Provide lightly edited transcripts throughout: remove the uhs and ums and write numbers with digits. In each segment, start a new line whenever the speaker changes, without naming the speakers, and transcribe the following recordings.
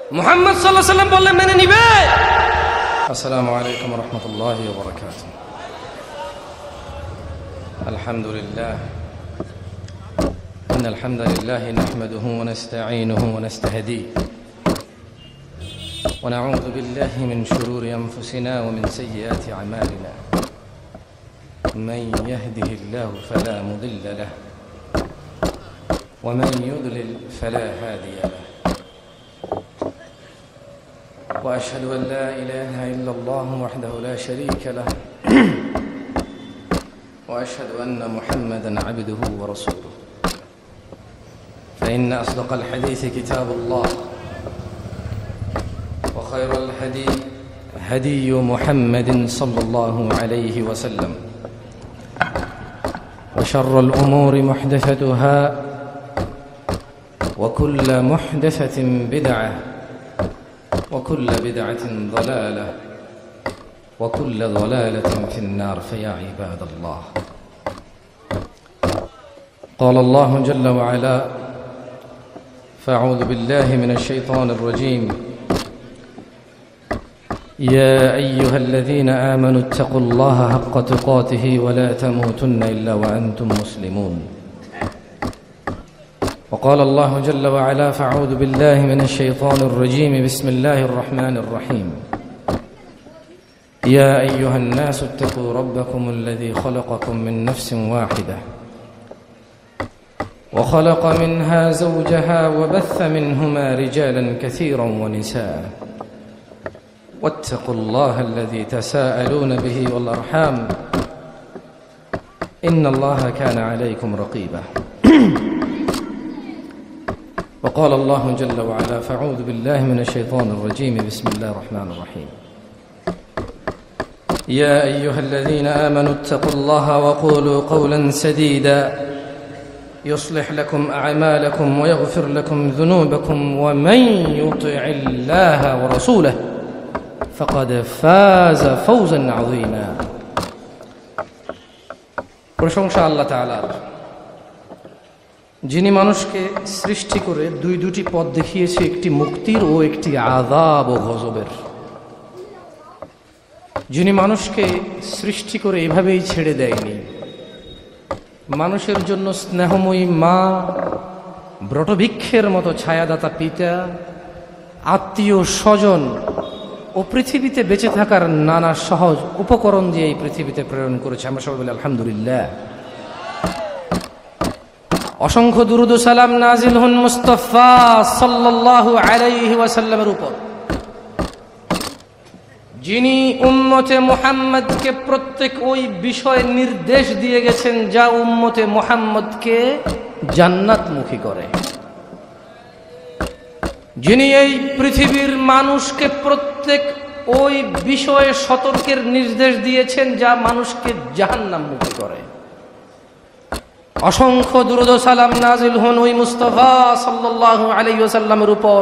মুহাম্মদ সাল্লাল্লাহু আলাইহি ওয়াসাল্লাম বললেন মেনে নিবে। আসসালামু আলাইকুম ওয়া রাহমাতুল্লাহি ওয়া বারাকাতুহু। আলহামদুলিল্লাহ ইন্নাল হামদালিল্লাহি নাহমাদুহু ওয়া নাস্তাঈনুহু ওয়া নাস্তাহদিহি ওয়া নাউযু বিল্লাহি মিন শুরুরি আনফুসিনা ওয়া মিন সাইয়্যাতি আমালিনা মান ইয়াহদিহিল্লাহু ফালা মুদিল্লা লাহু ওয়া মান ইউদ্লিল ফালা হাদিয়া লাহু। وأشهد أن لا إله إلا الله وحده لا شريك له وأشهد أن محمدا عبده ورسوله. فإن أصدق الحديث كتاب الله وخير الهدي هدي محمد صلى الله عليه وسلم وشر الأمور محدثتها وكل محدثة بدعة وكل بدعة ضلالة وكل ضلالة في النار. فيا عباد الله، قال الله جل وعلا: فأعوذ بالله من الشيطان الرجيم: يا أيها الذين آمنوا اتقوا الله حق تقاته ولا تموتن إلا وأنتم مسلمون. وقال الله جل وعلا: فأعوذ بالله من الشيطان الرجيم بسم الله الرحمن الرحيم: يا أيها الناس اتقوا ربكم الذي خلقكم من نفس واحدة وخلق منها زوجها وبث منهما رجالا كثيرا ونساء واتقوا الله الذي تساءلون به والأرحام إن الله كان عليكم رقيبا. وقال الله جل وعلا: فأعوذ بالله من الشيطان الرجيم بسم الله الرحمن الرحيم: يا أيها الذين آمنوا اتقوا الله وقولوا قولا سديدا يصلح لكم أعمالكم ويغفر لكم ذنوبكم ومن يطع الله ورسوله فقد فاز فوزا عظيما. প্রশংসা আল্লাহ তাআলার, যিনি মানুষকে সৃষ্টি করে দুটি পথ দেখিয়েছে, একটি মুক্তির ও একটি আযাব ও গজবের। যিনি মানুষকে সৃষ্টি করে এভাবেই ছেড়ে দেয়নি। মানুষের জন্য স্নেহময়ী মা, বটবৃক্ষের মতো ছায়াদাতা পিতা, আত্মীয় স্বজন ও পৃথিবীতে বেঁচে থাকার নানা সহজ উপকরণ দিয়ে এই পৃথিবীতে প্রেরণ করেছে। আমরা সবাই বলি আলহামদুলিল্লাহ। অসংখ্য দুরূদ ও সালাম নাজিল হন মুস্তাফা সাল্লাল্লাহু আলাইহি ওয়াসাল্লামের উপর, যিনি উম্মতে মুহাম্মদকে প্রত্যেক ওই বিষয়ে নির্দেশ দিয়ে গেছেন যা উম্মতে মুহাম্মদকে জান্নাতমুখী করে। যিনি এই পৃথিবীর মানুষকে প্রত্যেক ওই বিষয়ে সতর্কের নির্দেশ দিয়েছেন যা মানুষকে জাহান্নামমুখী করে। অসংখ্য দুরূদ ও সালাম নাজিল হন ওই মুস্তাফা সাল্লাল্লাহু আলাইহি ওয়াসাল্লামের উপর,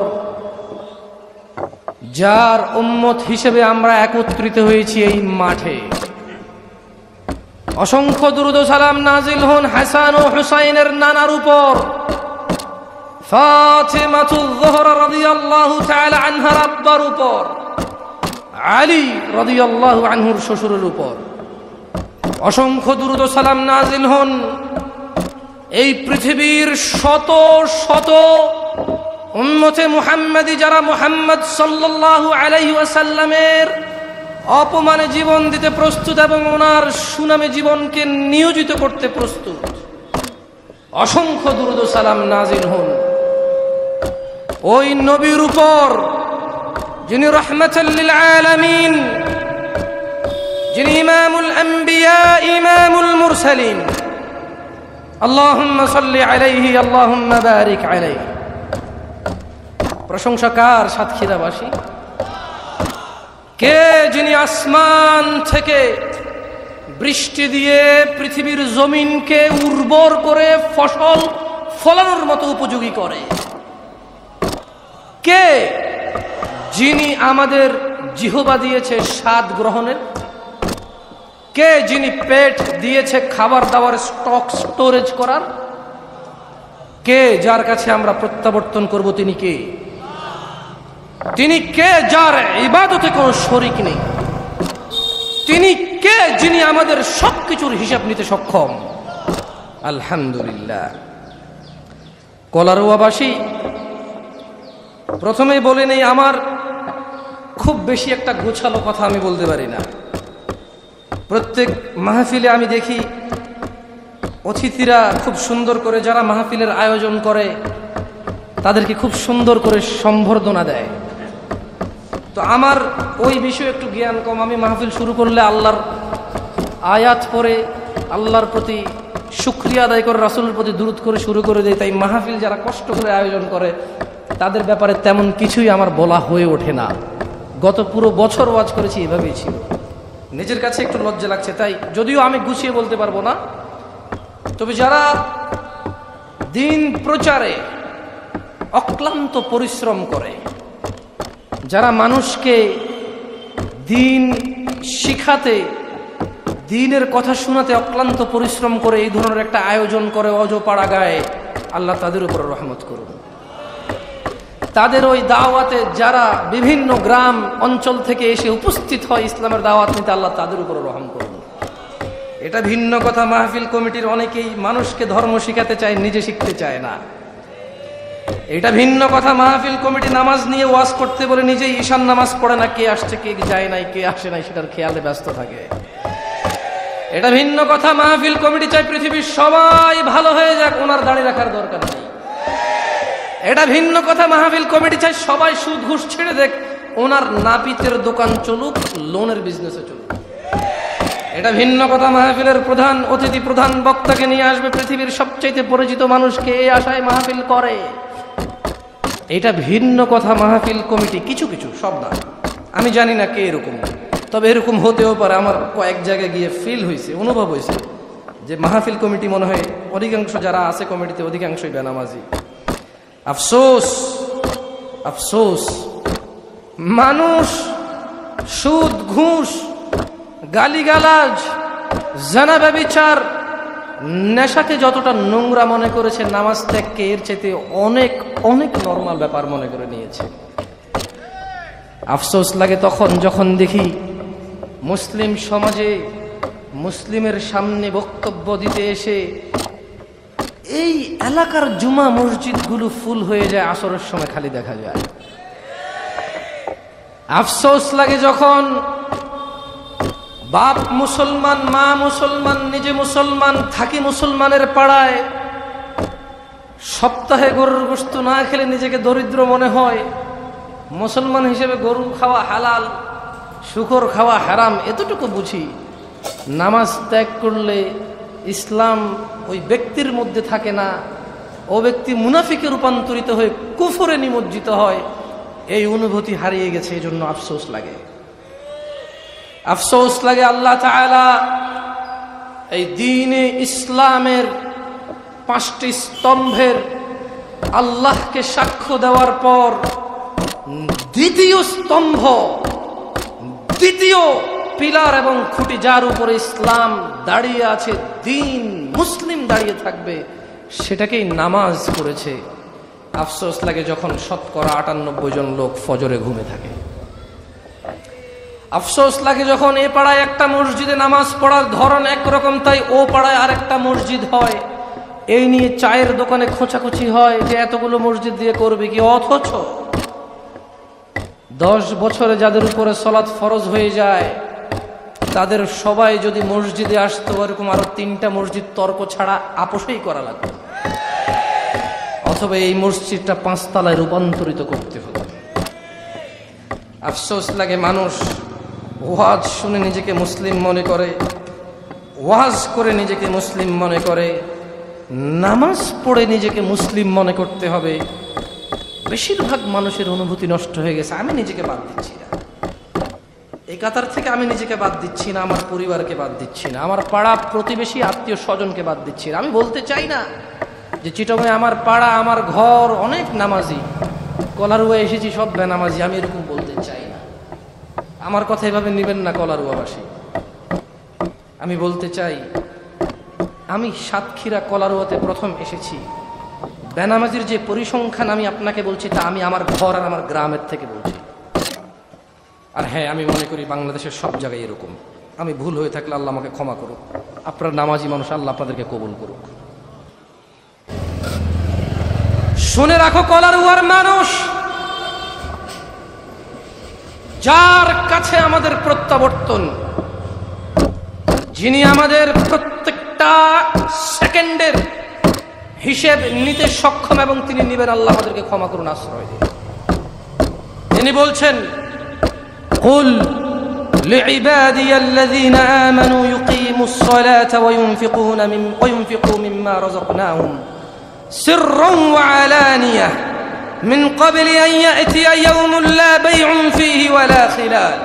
যার উম্মত হিসেবে আমরা একত্রিত হয়েছি এই মাঠে। অসংখ্য দুরূদ ও সালাম নাজিল হন হাসান ও হুসাইনের নানার উপর, ফাতিমাতুয যোহরা রাদিয়াল্লাহু তাআলা আনহার আব্বার উপর, আলী রাদিয়াল্লাহু আনহুর শ্বশুরের উপর। অসংখ্য দুরূদ ও সালাম নাজিল হন এই পৃথিবীর শত শত উম্মতে মুহাম্মাদি যারা মুহাম্মদ সাল্লাল্লাহু আলাইহি ওয়াসাল্লামের অপমানে জীবন দিতে প্রস্তুত এবং ওনার সুনামে জীবনকে নিয়োজিত করতে প্রস্তুত। অসংখ্য দুরূদ ও সালাম নাজিল হন ওই নবীর উপর, যিনি রাহমাতাল লিল আলামিন, যিনি ইমামুল আম্বিয়া ইমামুল মুরসালিন। আল্লাহুম্মা সাল্লি আলাইহি আল্লাহুম্মা বারিক আলাইহি। প্রশংসা কার? সাতক্ষীরাবাসী। কে যিনি আসমান থেকে বৃষ্টি দিয়ে পৃথিবীর জমিনকে উর্বর করে ফসল ফলানোর মতো উপযোগী করে? কে যিনি আমাদের জিহ্বা দিয়েছে স্বাদ গ্রহণের? কে যিনি পেট দিয়েছে খাবার দাবার স্টোরেজ করার? কে যার কাছে আমরা প্রত্যাবর্তন করব? তিনি কে? তিনি কে যার ইবাদতে কোনো শরীক নেই? তিনি কে যিনি আমাদের সবকিছুর হিসাব নিতে সক্ষম? আলহামদুলিল্লাহ। কলারোয়াবাসী, প্রথমেই বলে নেই, আমার খুব বেশি একটা গোছালো কথা আমি বলতে পারি না। প্রত্যেক মাহফিলে আমি দেখি অতিথিরা খুব সুন্দর করে, যারা মাহফিলের আয়োজন করে তাদেরকে খুব সুন্দর করে সম্বর্ধনা দেয়। তো আমার ওই বিষয়ে একটু জ্ঞান কম। আমি মাহফিল শুরু করলে আল্লাহর আয়াত পড়ে আল্লাহর প্রতি শুকরিয়া আদায় করে রাসূলের প্রতি দুরূদ করে শুরু করে দেয়। তাই মাহফিল যারা কষ্ট করে আয়োজন করে তাদের ব্যাপারে তেমন কিছুই আমার বলা হয়ে ওঠে না। গত পুরো বছর ওয়াজ করেছি, এভাবেই ছিল। নিজের কাছে একটু লজ্জা লাগছে, তাই যদিও আমি গুছিয়ে বলতে পারবো না, তবে যারা দিন প্রচারে অক্লান্ত পরিশ্রম করে, যারা মানুষকে দিন শিখাতে, দিনের কথা শোনাতে অক্লান্ত পরিশ্রম করে এই ধরনের একটা আয়োজন করে অজপাড়া গায়ে, আল্লাহ তাদের উপর রহমত করুন। তাদের ওই দাওয়াতে যারা বিভিন্ন গ্রাম অঞ্চল থেকে এসে উপস্থিত হয় ইসলামের দাওয়াত নিতে, আল্লাহ তাদের উপর রহম করুন। এটা ভিন্ন কথা, মাহফিল কমিটির অনেকেই মানুষকে ধর্ম শিখাতে চায়, নিজে শিখতে চায় না। এটা ভিন্ন কথা, মাহফিল কমিটি নামাজ নিয়ে ওয়াজ করতে বলে নিজেই ঈশান নামাজ পড়ে না, কে আসছে কে যায় নাই, কে আসে নাই সেটার খেয়ালে ব্যস্ত থাকে। এটা ভিন্ন কথা, মাহফিল কমিটি চায় পৃথিবীর সবাই ভালো হয়ে যাক, ওনার দাঁড়িয়ে রাখার দরকার নেই। এটা ভিন্ন কথা, মাহফিল কমিটি চায় সবাই সুদ ঘুষ ছেড়ে দেখ, ওনার নাপিতের দোকান চলুক, লোনের বিজনেসে চলুক। এটা ভিন্ন কথা, মাহফিলের প্রধান অতিথি, প্রধান বক্তাকে নিয়ে আসবে পৃথিবীর সবচেয়ে পরিচিত মানুষকে, এই আশায় মাহফিল করে। এটা ভিন্ন কথা, মাহফিল কমিটি কিছু কিছু, সব না, আমি জানি না কে এরকম, তবে এরকম হতেও পারে। আমার কয়েক জায়গায় গিয়ে ফিল হয়েছে, অনুভব হয়েছে যে মাহফিল কমিটি মনে হয় অধিকাংশ যারা আছে কমিটিতে অধিকাংশই বেনামাজি। আফসোস, আফসোস, মানুষ সুদ ঘুষ, গালিগালাজ, জানা ব্যভিচার, নেশাকে যতটা নোংরা মনে করেছে, নামাজ ত্যাগকে এর চাইতে অনেক অনেক নরমাল ব্যাপার মনে করে নিয়েছে। আফসোস লাগে তখন যখন দেখি মুসলিম সমাজে মুসলিমের সামনে বক্তব্য দিতে এসে এই এলাকার জুমা মসজিদগুলো ফুল হয়ে যায়, আসরের সময় খালি দেখা যায়। আফসোস লাগে যখন বাপ মুসলমান, মা মুসলমান, নিজে মুসলমান, থাকি মুসলমানের পাড়ায়, সপ্তাহে গরুর গোশত না খেলে নিজেকে দরিদ্র মনে হয়। মুসলমান হিসেবে গরু খাওয়া হালাল, শুকর খাওয়া হারাম, এতটুকু বুঝি। নামাজ ত্যাগ করলে ইসলাম ওই ব্যক্তির মধ্যে থাকে না, ও ব্যক্তি মুনাফিকে রূপান্তরিত হয়ে কুফরে নিমজ্জিত হয়, এই অনুভূতি হারিয়ে গেছে। এই জন্য আফসোস লাগে, আফসোস লাগে। আল্লাহ তাআলা এই দ্বীনে ইসলামের 5টি স্তম্ভের আল্লাহকে সাক্ষ্য দেওয়ার পর দ্বিতীয় স্তম্ভ, দ্বিতীয় পিলার এবং খুঁটি, যার উপরে ইসলাম দাঁড়িয়ে আছে, দ্বীন মুসলিম দাঁড়িয়ে থাকবে, সেটাকেই নামাজ করেছে। আফসোস লাগে যখন 98% জন লোক ফজরে ঘুমে থাকে। আফসোস লাগে যখন এ পাড়ায় একটা মসজিদে নামাজ পড়ার ধরন একরকম, তাই ও পাড়ায় আরেকটা মসজিদ হয়। এই নিয়ে চায়ের দোকানে খোঁচাখুচি হয় যে এতগুলো মসজিদ দিয়ে করবে কি। অথচ 10 বছরে যাদের উপরে সলাৎ ফরজ হয়ে যায়, তাদের সবাই যদি মসজিদে আসতো, এরকম আরো 3টা মসজিদ তর্ক ছাড়া আপোষই করা লাগতো, অথবা এই মসজিদটা 5 তলায় রূপান্তরিত করতে হতো। আফসোস লাগে মানুষ ওয়াজ শুনে নিজেকে মুসলিম মনে করে, ওয়াজ করে নিজেকে মুসলিম মনে করে, নামাজ পড়ে নিজেকে মুসলিম মনে করতে হবে। বেশিরভাগ মানুষের অনুভূতি নষ্ট হয়ে গেছে। আমি নিজেকে বাদ দিচ্ছি না, এই কাতার থেকে আমি নিজেকে বাদ দিচ্ছি না, আমার পরিবারকে বাদ দিচ্ছি না, আমার পাড়া প্রতিবেশী আত্মীয় স্বজনকে বাদ দিচ্ছি না। আমি বলতে চাই না যে চিটাগাঙে আমার পাড়া, আমার ঘর অনেক নামাজি, কলারুয়া এসেছি সব বেনামাজি, আমি এরকম বলতে চাই না। আমার কথা এভাবে নেবেন না কলারুয়াবাসী। আমি বলতে চাই, আমি সাতক্ষীরা কলারুয়াতে প্রথম এসেছি বেনামাজির যে পরিসংখ্যান আমি আপনাকে বলছি তা আমি আমার ঘর আর আমার গ্রামের থেকে বলছি। আর হ্যাঁ, আমি মনে করি বাংলাদেশের সব জায়গায় এরকম। আমি ভুল হয়ে থাকলে আল্লাহ আমাকে ক্ষমা করুক। আপনার নামাজি মানুষ, আল্লাহ আপনাদেরকে কবুল করুক। শুনে রাখো কলারুয়ার মানুষ, যার কাছে আমাদের প্রত্যাবর্তন, যিনি আমাদের প্রত্যেকটা সেকেন্ডের হিসেব নিতে সক্ষম এবং তিনি নিবেন, আল্লাহ আমাদেরকে ক্ষমা করুন, আশ্রয় দিন। তিনি বলছেন, কুল লিইবাদিয়া আল্লাযীনা আমানু ইউকিমুস সালাতা ওয়া ইউনফিকু মিম্মা রাযাকনাহুম সিররান ওয়া আলানিয়াহ মিন ক্বাবলি আন ইয়াতিয়া ইয়াওমুন লা বাইউন ফীহি ওয়া লা খিলাল।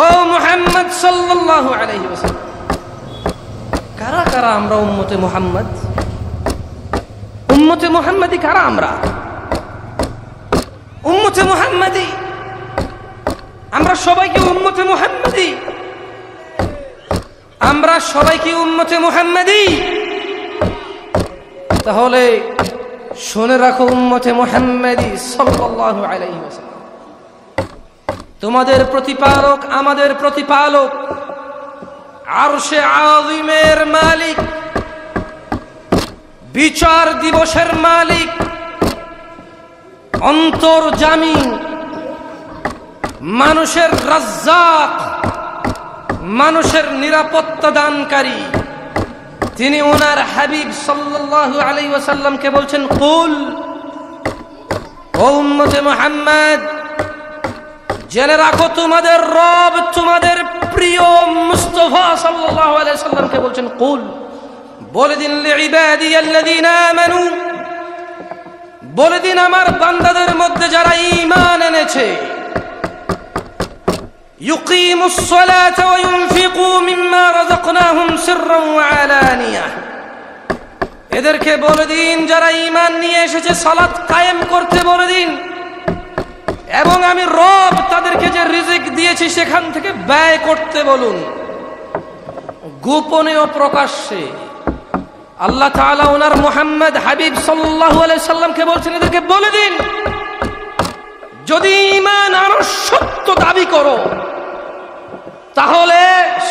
ও মুহাম্মদ সাল্লাল্লাহু আলাইহি ওয়াসাল্লাম, কারা কারা আমরা উম্মতে মুহাম্মদ? উম্মতে মুহাম্মাদি কারা আমরা? উম্মতে মুহাম্মাদি আমরা সবাই কি উম্মতে মুহাম্মাদি? আমরা সবাই কি উম্মতে মুহাম্মাদি? তাহলে শুনে রাখো, উম্মতে মুহাম্মাদি সাল্লাল্লাহু আলাইহি ওয়াসাল্লাম তোমাদের প্রতিপালক, আমাদের প্রতিপালক, আরশে আযীমের মালিক, বিচার দিবসের মালিক, অন্তর্যামী, মানুষের রাজ্জাক, মানুষের নিরাপত্তা দানকারী। তিনি ওনার হাবিব সাল্লাল্লাহু আলাইহি ওয়াসাল্লামকে বলছেন, কুল, ও উম্মতে মুহাম্মদ, জেনে রাখো তোমাদের রব, তোমাদের প্রিয় মুস্তাফা সাল্লাল্লাহু আলাইহি ওয়াসাল্লামকে বলছেন, কুল, বলে দিন, লিইবাদিয়াল্লাযীনা আমানু, বলে দিন আমার বান্দাদের মধ্যে যারা ঈমান এনেছে, ইউকিমুস সালাতা ওয়া ইউনফিকু মিম্মা রাযাকনাহুম সিররান ওয়া আলানিয়াহ, এদেরকে বলে দিন যারা ঈমান নিয়ে এসেছে সালাত কায়েম করতে বলে দিন, এবং আমি রব তাদেরকে যে রিজিক দিয়েছি সেখান থেকে ব্যয় করতে বলুন, গোপনে ও প্রকাশ্যে। আল্লাহ তাআলা ওনার মুহাম্মদ হাবিব সাল্লাল্লাহু আলাইহি সাল্লামকে বলছেন, এদেরকে বলে দিন, যদি ঈমান আরো সত্য দাবি করো তাহলে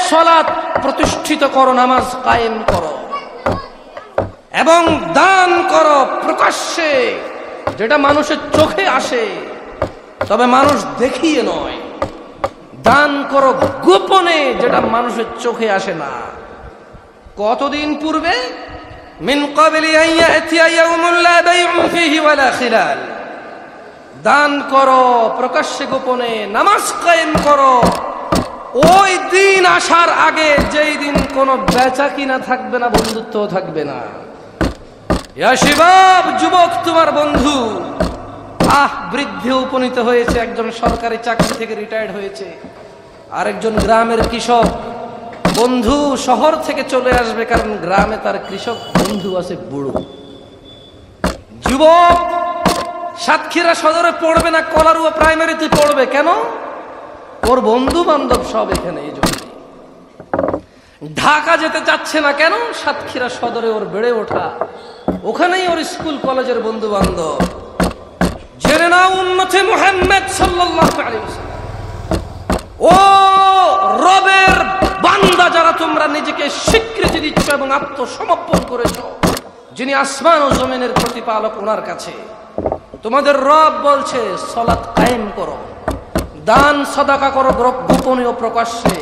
সালাত প্রতিষ্ঠিত করো, নামাজ কায়েম করো এবং দান করো প্রকাশ্যে, যেটা মানুষের চোখে আসে তবে মানুষ দেখিয়ে নয়। দান করো গোপনে, যেটা মানুষের চোখে আসে না। কতদিন পূর্বে? মিন ক্বাবলি আন ইয়াতিয়া ইয়াওমুন লা বাইউন ফীহি ওয়া লা খিলাল। দান করো প্রকাশ্যে গোপনে, নামাজ কায়েম করো ওই দিন আসার আগে, যেই দিন কোনো বেচা কিনা থাকবে না, বন্ধুত্ব থাকবে না। ইয়া শিবাব, যুবক তোমার বন্ধু বৃদ্ধে উপনীত হয়েছে, একজন সরকারি চাকরি থেকে রিটায়ার্ড হয়েছে, আরেকজন গ্রামের কৃষক বন্ধু শহর থেকে চলে আসবে, কারণ গ্রামে তার কৃষক বন্ধু আছে বুড়ো। যুবক সাতক্ষীরা সদরে পড়বে না, কলারুয়া প্রাইমারিতে পড়বে, কেন? ওর বন্ধু বান্ধব সব এখানে। এই জন্য ঢাকা যেতে চাচ্ছে না, কেন? সাতক্ষীরা সদরে ওর বেড়ে ওঠা, ওখানেই ওর স্কুল কলেজের বন্ধু বান্ধব। জেনে নাও, উম্মতে মুহাম্মদ সাল্লাল্লাহু আলাইহি ওয়াসাল্লাম, ও রবের বান্দা যারা তোমরা নিজেকে স্বীকৃতি দিচ্ছ এবং আত্মসমর্পণ করেছো, যিনি আসমান ও জমিনের প্রতিপালক, ওনার কাছে তোমাদের রব বলছে সালাত কায়েম করো, দান সাদাকা করো গোপনে ও প্রকাশ্যে।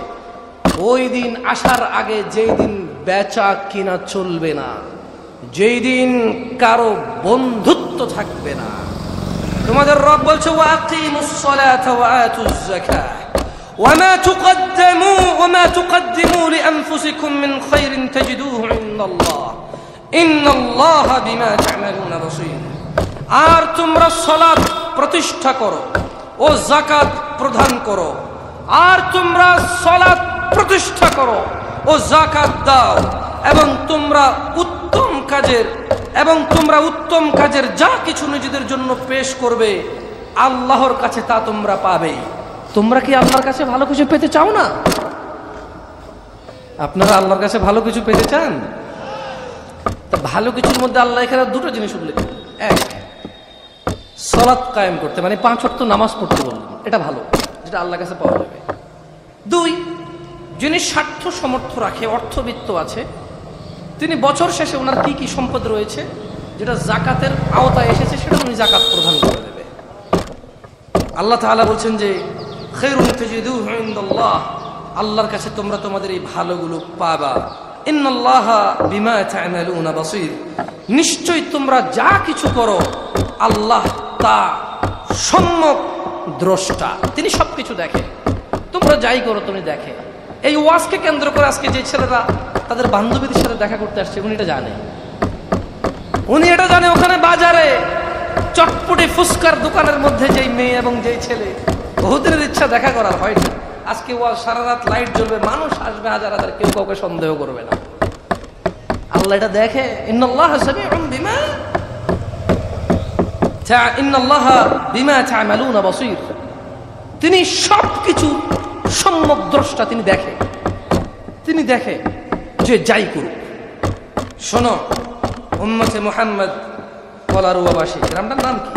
ওই দিন আসার আগে, যেই দিন বেচা কিনা চলবে না, যেই দিন কারো বন্ধুত্ব থাকবে না। তোমাদের রব বলছে, ওয়া আকিমুস সালাতা ওয়া আতুজ যাকাহ ওয়ামা তুকদ্দিমু লিআনফুসিকুম মিন খায়রিন তাজিদুহু ইনদাল্লাহ ইন্নাল্লাহা বিমা তা'মালুনা বাসীর। আর তোমরা সালাত প্রতিষ্ঠা করো ও যাকাত প্রদান করো, আর তোমরা সালাত প্রতিষ্ঠা করো ও যাকাত দাও, এবং তোমরা উত্তম কাজের যা কিছু নিজেদের জন্য পেশ করবে, আল্লাহর কাছে তা তোমরা পাবে। তোমরা কি আল্লাহর কাছে ভালো কিছু পেতে চাও না? আপনারা আল্লাহর কাছে ভালো কিছু পেতে চান? তা ভালো কিছুর মধ্যে আল্লাহ এখানে দুটো জিনিস উল্লেখ করলেন। এক, সালাত কায়েম করতে, মানে 5 ওয়াক্ত নামাজ পড়তে বললেন, এটা ভালো, যেটা আল্লাহর কাছে পাওয়া যাবে। 2, যিনি স্বার্থ সমর্থ রাখে, অর্থবিত্ত আছে, তিনি বছর শেষে ওনার কি কি সম্পদ রয়েছে যেটা জাকাতের আওতায় এসেছে সেটা উনি জাকাত প্রদান করে দেবে। আল্লাহ তাআলা বলছেন যে খায়রুন তাজিদুহু ইনদাল্লাহ, আল্লাহর কাছে তোমরা তোমাদের এই ভালোগুলো পাবা। ইন্নাল্লাহা বিমা তা'মালুনা বাসীর, নিশ্চয়ই তোমরা যা কিছু করো আল্লাহ তা সম্যক দ্রষ্টা, তিনি সবকিছু দেখে। তোমরা যাই করো তুমি দেখে। এই ওয়াজকে কেন্দ্র করে আজকে যে ছেলেরা তাদের বান্ধবীদের সাথে দেখা করতে আসছে, উনি এটা জানে। উনি এটা জানে ওখানে বাজারে চটপটি ফুচকার দোকানের মধ্যে যেই মেয়ে এবং যেই ছেলে বহুদিনের ইচ্ছা দেখা করার হয়নি, আজকে ওয়াজ সারা রাত লাইট জ্বলবে, মানুষ আসবে হাজার হাজার, কেউ কাউকে সন্দেহ করবে না। আল্লাহ এটা দেখে। ইন্নাল্লাহা সামিউন বিমা তা'মালুনা বাসীর, তিনি সবকিছু সম্যক দ্রষ্টা, তিনি দেখে। তিনি দেখে যে যাই করুক। শোনো উম্মতে মুহাম্মদ কলারুয়াবাসী, গ্রামটার নাম কি?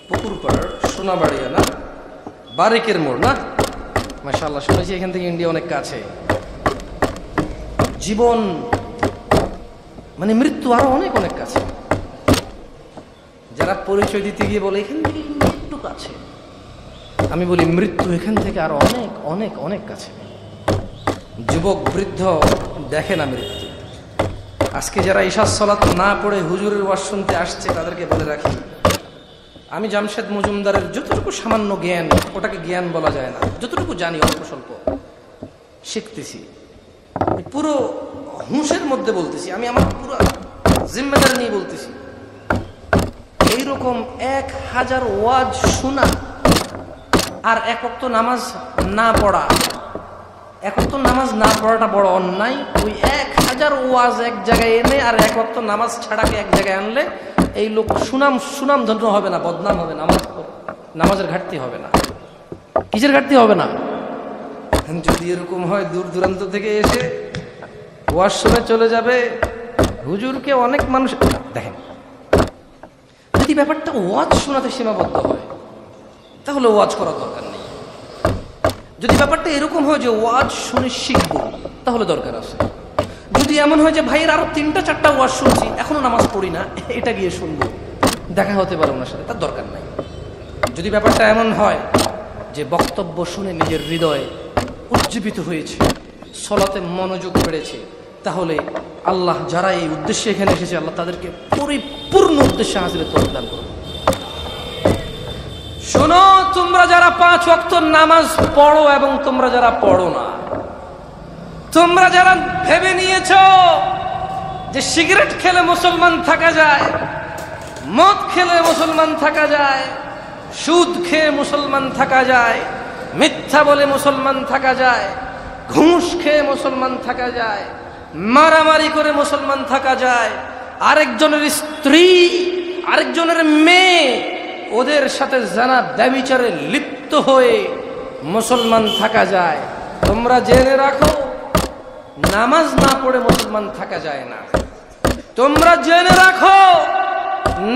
পুকুরপাড়, সোনাবাড়িয়া না, বারিকের মোড় না? মাশাআল্লাহ, শুনেছি এখান থেকে ইন্ডিয়া অনেক কাছে। জীবন মানে মৃত্যু আরো অনেক অনেক কাছে। যারা পরিচয় দিতে গিয়ে বলে এখান থেকে একটু কাছে, আমি বলি মৃত্যু এখান থেকে আরো অনেক অনেক অনেক কাছে। যুবক বৃদ্ধ দেখে না মৃত্যু। আজকে যারা ইশার সালাত না পড়ে হুজুরের ওয়াজ শুনতে আসছে তাদেরকে বলে রাখি, আমি জামশেদ মজুমদারের যতটুকু সামান্য জ্ঞান, ওটাকে জ্ঞান বলা যায় না, যতটুকু জানি অল্প স্বল্প শিখতেছি, পুরো হুঁশের মধ্যে বলতেছি, আমি আমার পুরো জিম্মেদারি নিয়ে বলতেছি। এইরকম 1000 ওয়াজ শোনা আর 1 ওয়াক্ত নামাজ না পড়া, 1 ওয়াক্ত নামাজ না পড়াটা বড় অন্যায়। ওই 1000 ওয়াজ এক জায়গায় এনে আর 1 ওয়াক্ত নামাজ ছাড়াকে এক জায়গায় আনলে এই লোক সুনাম ধন্য হবে না, বদনাম হবে, নামাজের ঘাটতি হবে না। কিসের ঘাটতি হবে না? যদি এরকম হয় দূর দূরান্ত থেকে এসে ওয়াজ শুনে চলে যাবে, হুজুরকে অনেক মানুষ দেখেন। যদি ব্যাপারটা ওয়াজ শোনাতে সীমাবদ্ধ হয় তাহলে ওয়াজ করার দরকার নেই। যদি ব্যাপারটা এরকম হয় যে ওয়াজ শুনে শিখবো তাহলে দরকার আছে। যদি এমন হয় যে ভাইয়ের আরো 3টা-4টা ওয়াজ শুনছি এখনো নামাজ পড়ি না, এটা গিয়ে শুনবো, দেখা হতে পারে ওনার সাথে, তার দরকার নাই। যদি ব্যাপারটা এমন হয় যে বক্তব্য শুনে নিজের হৃদয় উজ্জীবিত হয়েছে, সলাতে মনোযোগ বেড়েছে, তাহলে আল্লাহ যারা এই উদ্দেশ্যে এখানে এসেছে আল্লাহ তাদেরকে পরিপূর্ণ উদ্দেশ্যে হাসিলের তৌফিক দান করুন। শোনো, তোমরা যারা 5 ওয়াক্ত নামাজ পড়ো এবং তোমরা যারা পড়ো না, তোমরা যারা ভেবে নিয়েছ যে সিগারেট খেলে মুসলমান থাকা যায়, মদ খেলে মুসলমান থাকা যায়, সুদ খেয়ে মুসলমান থাকা যায়, মিথ্যা বলে মুসলমান থাকা যায়, ঘুষ খেয়ে মুসলমান থাকা যায়, মারামারি করে মুসলমান থাকা যায়, আরেকজনের স্ত্রী আরেকজনের মেয়ে ওদের সাথে জানা ব্যভিচারে লিপ্ত হয়ে মুসলমান থাকা যায়, তোমরা জেনে রাখো নামাজ না পড়ে মুসলমান থাকা যায় না। তোমরা জেনে রাখো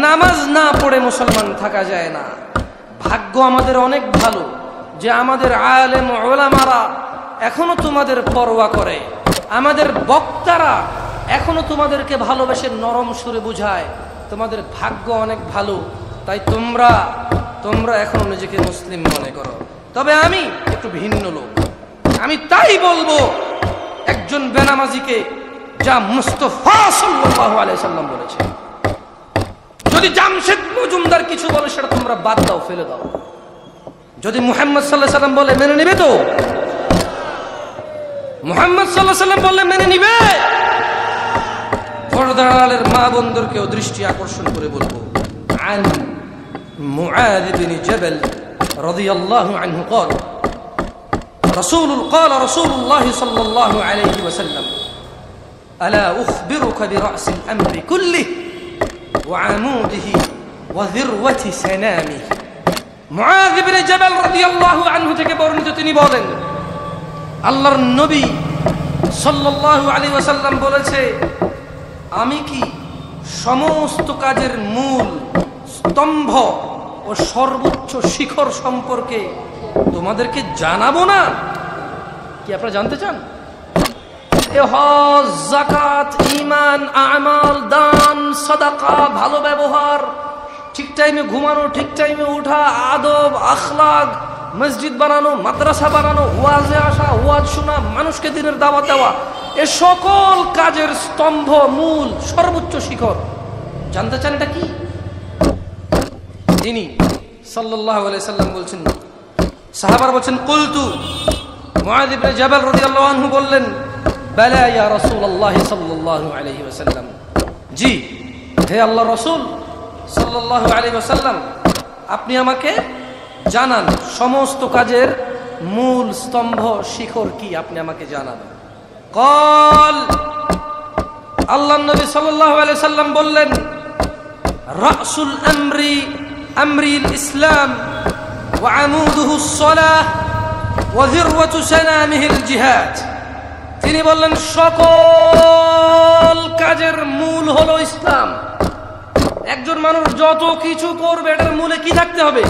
নামাজ না পড়ে মুসলমান থাকা যায় না। ভাগ্য আমাদের অনেক ভালো যে আমাদের আলেম ওলামারা এখনো তোমাদের পরোয়া করে, আমাদের বক্তারা এখনো তোমাদেরকে ভালোবেসে নরম সুরে বুঝায়। তোমাদের ভাগ্য অনেক ভালো, তাই তোমরা এখনো নিজেকে মুসলিম মনে করো। তবে আমি একটু ভিন্ন লোক, আমি তাই বলবো একজন বেনামাজিকে যা মুস্তাফা সাল্লাল্লাহু আলাইহি সাল্লাম বলেছে। যদি জামশেদ মজুমদার কিছু বলে সেটা তোমরা বাদ দাও, ফেলে দাও। যদি মুহাম্মদ সাল্লাল্লাহু আলাইহি সাল্লাম বলে মেনে নিবে তো? মুহাম্মদ সাল্লাল্লাহু আলাইহি সাল্লাম বললে মেনে নিবে? পর্দার মা বোনদেরকেও দৃষ্টি আকর্ষণ করে বলবো, আন মুআয বিন জাবাল রাদিয়াল্লাহু আনহু قال رسول الله صلى الله عليه وسلم ألا أخبرك برأس الأمر كله وعموده وذروة سنامه। মুআয বিন জাবাল রাদিয়াল্লাহু আনহু থেকে বর্ণিত, তিনি বলেন আল্লাহর নবী সাল্লাল্লাহু আলাইহি ওয়াসাল্লাম বলেছে, আমি কি সমস্ত কাজের মূল, স্তম্ভ ও সর্বোচ্চ শিখর সম্পর্কে তোমাদেরকে জানাবো না? কি আপনারা জানতে চান? হজ, যাকাত, ঈমান, আমাল, দান, সাদাকা, ভালো ব্যবহার, ঠিক টাইমে ঘুমানো, ঠিক টাইমে ওঠা, আদব, আখলাক, মসজিদ বানানো, মাদ্রাসা বানানো, ওয়াজে আসা, ওয়াজ শোনা, মানুষকে দিনের দাওয়াত দেওয়া, এ সকল কাজের স্তম্ভ, মূল, সর্বোচ্চ শিখর জানতে চান এটা কি? তিনি সাল্লাল্লাহু আলাইহি সাল্লাম বলছেন, সাহাবারা বলছেন, কুলতু, মুআয ইবনে জাবাল রাদিয়াল্লাহু আনহু বললেন, বালা ইয়া রাসূলুল্লাহ সাল্লাল্লাহু আলাইহি ওয়াসাল্লাম, জি হে আল্লাহর রাসূল সাল্লাল্লাহু আলাইহি ওয়াসাল্লাম, আপনি আমাকে জানান সমস্ত কাজের মূল, স্তম্ভ, শিখর কি, আপনি আমাকে জানান। কল, আল্লাহর নবী সাল্লাল্লাহু আলাইহি ওয়াসাল্লাম বললেন, রাসুল আমরিল ইসলাম ওয়া আমুদুহুস সালাহ ওয়া যিরওয়াতু সানামিহিল জিহাদ। তিনি বললেন, সকল কাজের মূল হলো ইসলাম। একজন মানুষ যত কিছু করবে এটার মূলে কি থাকতে হবে?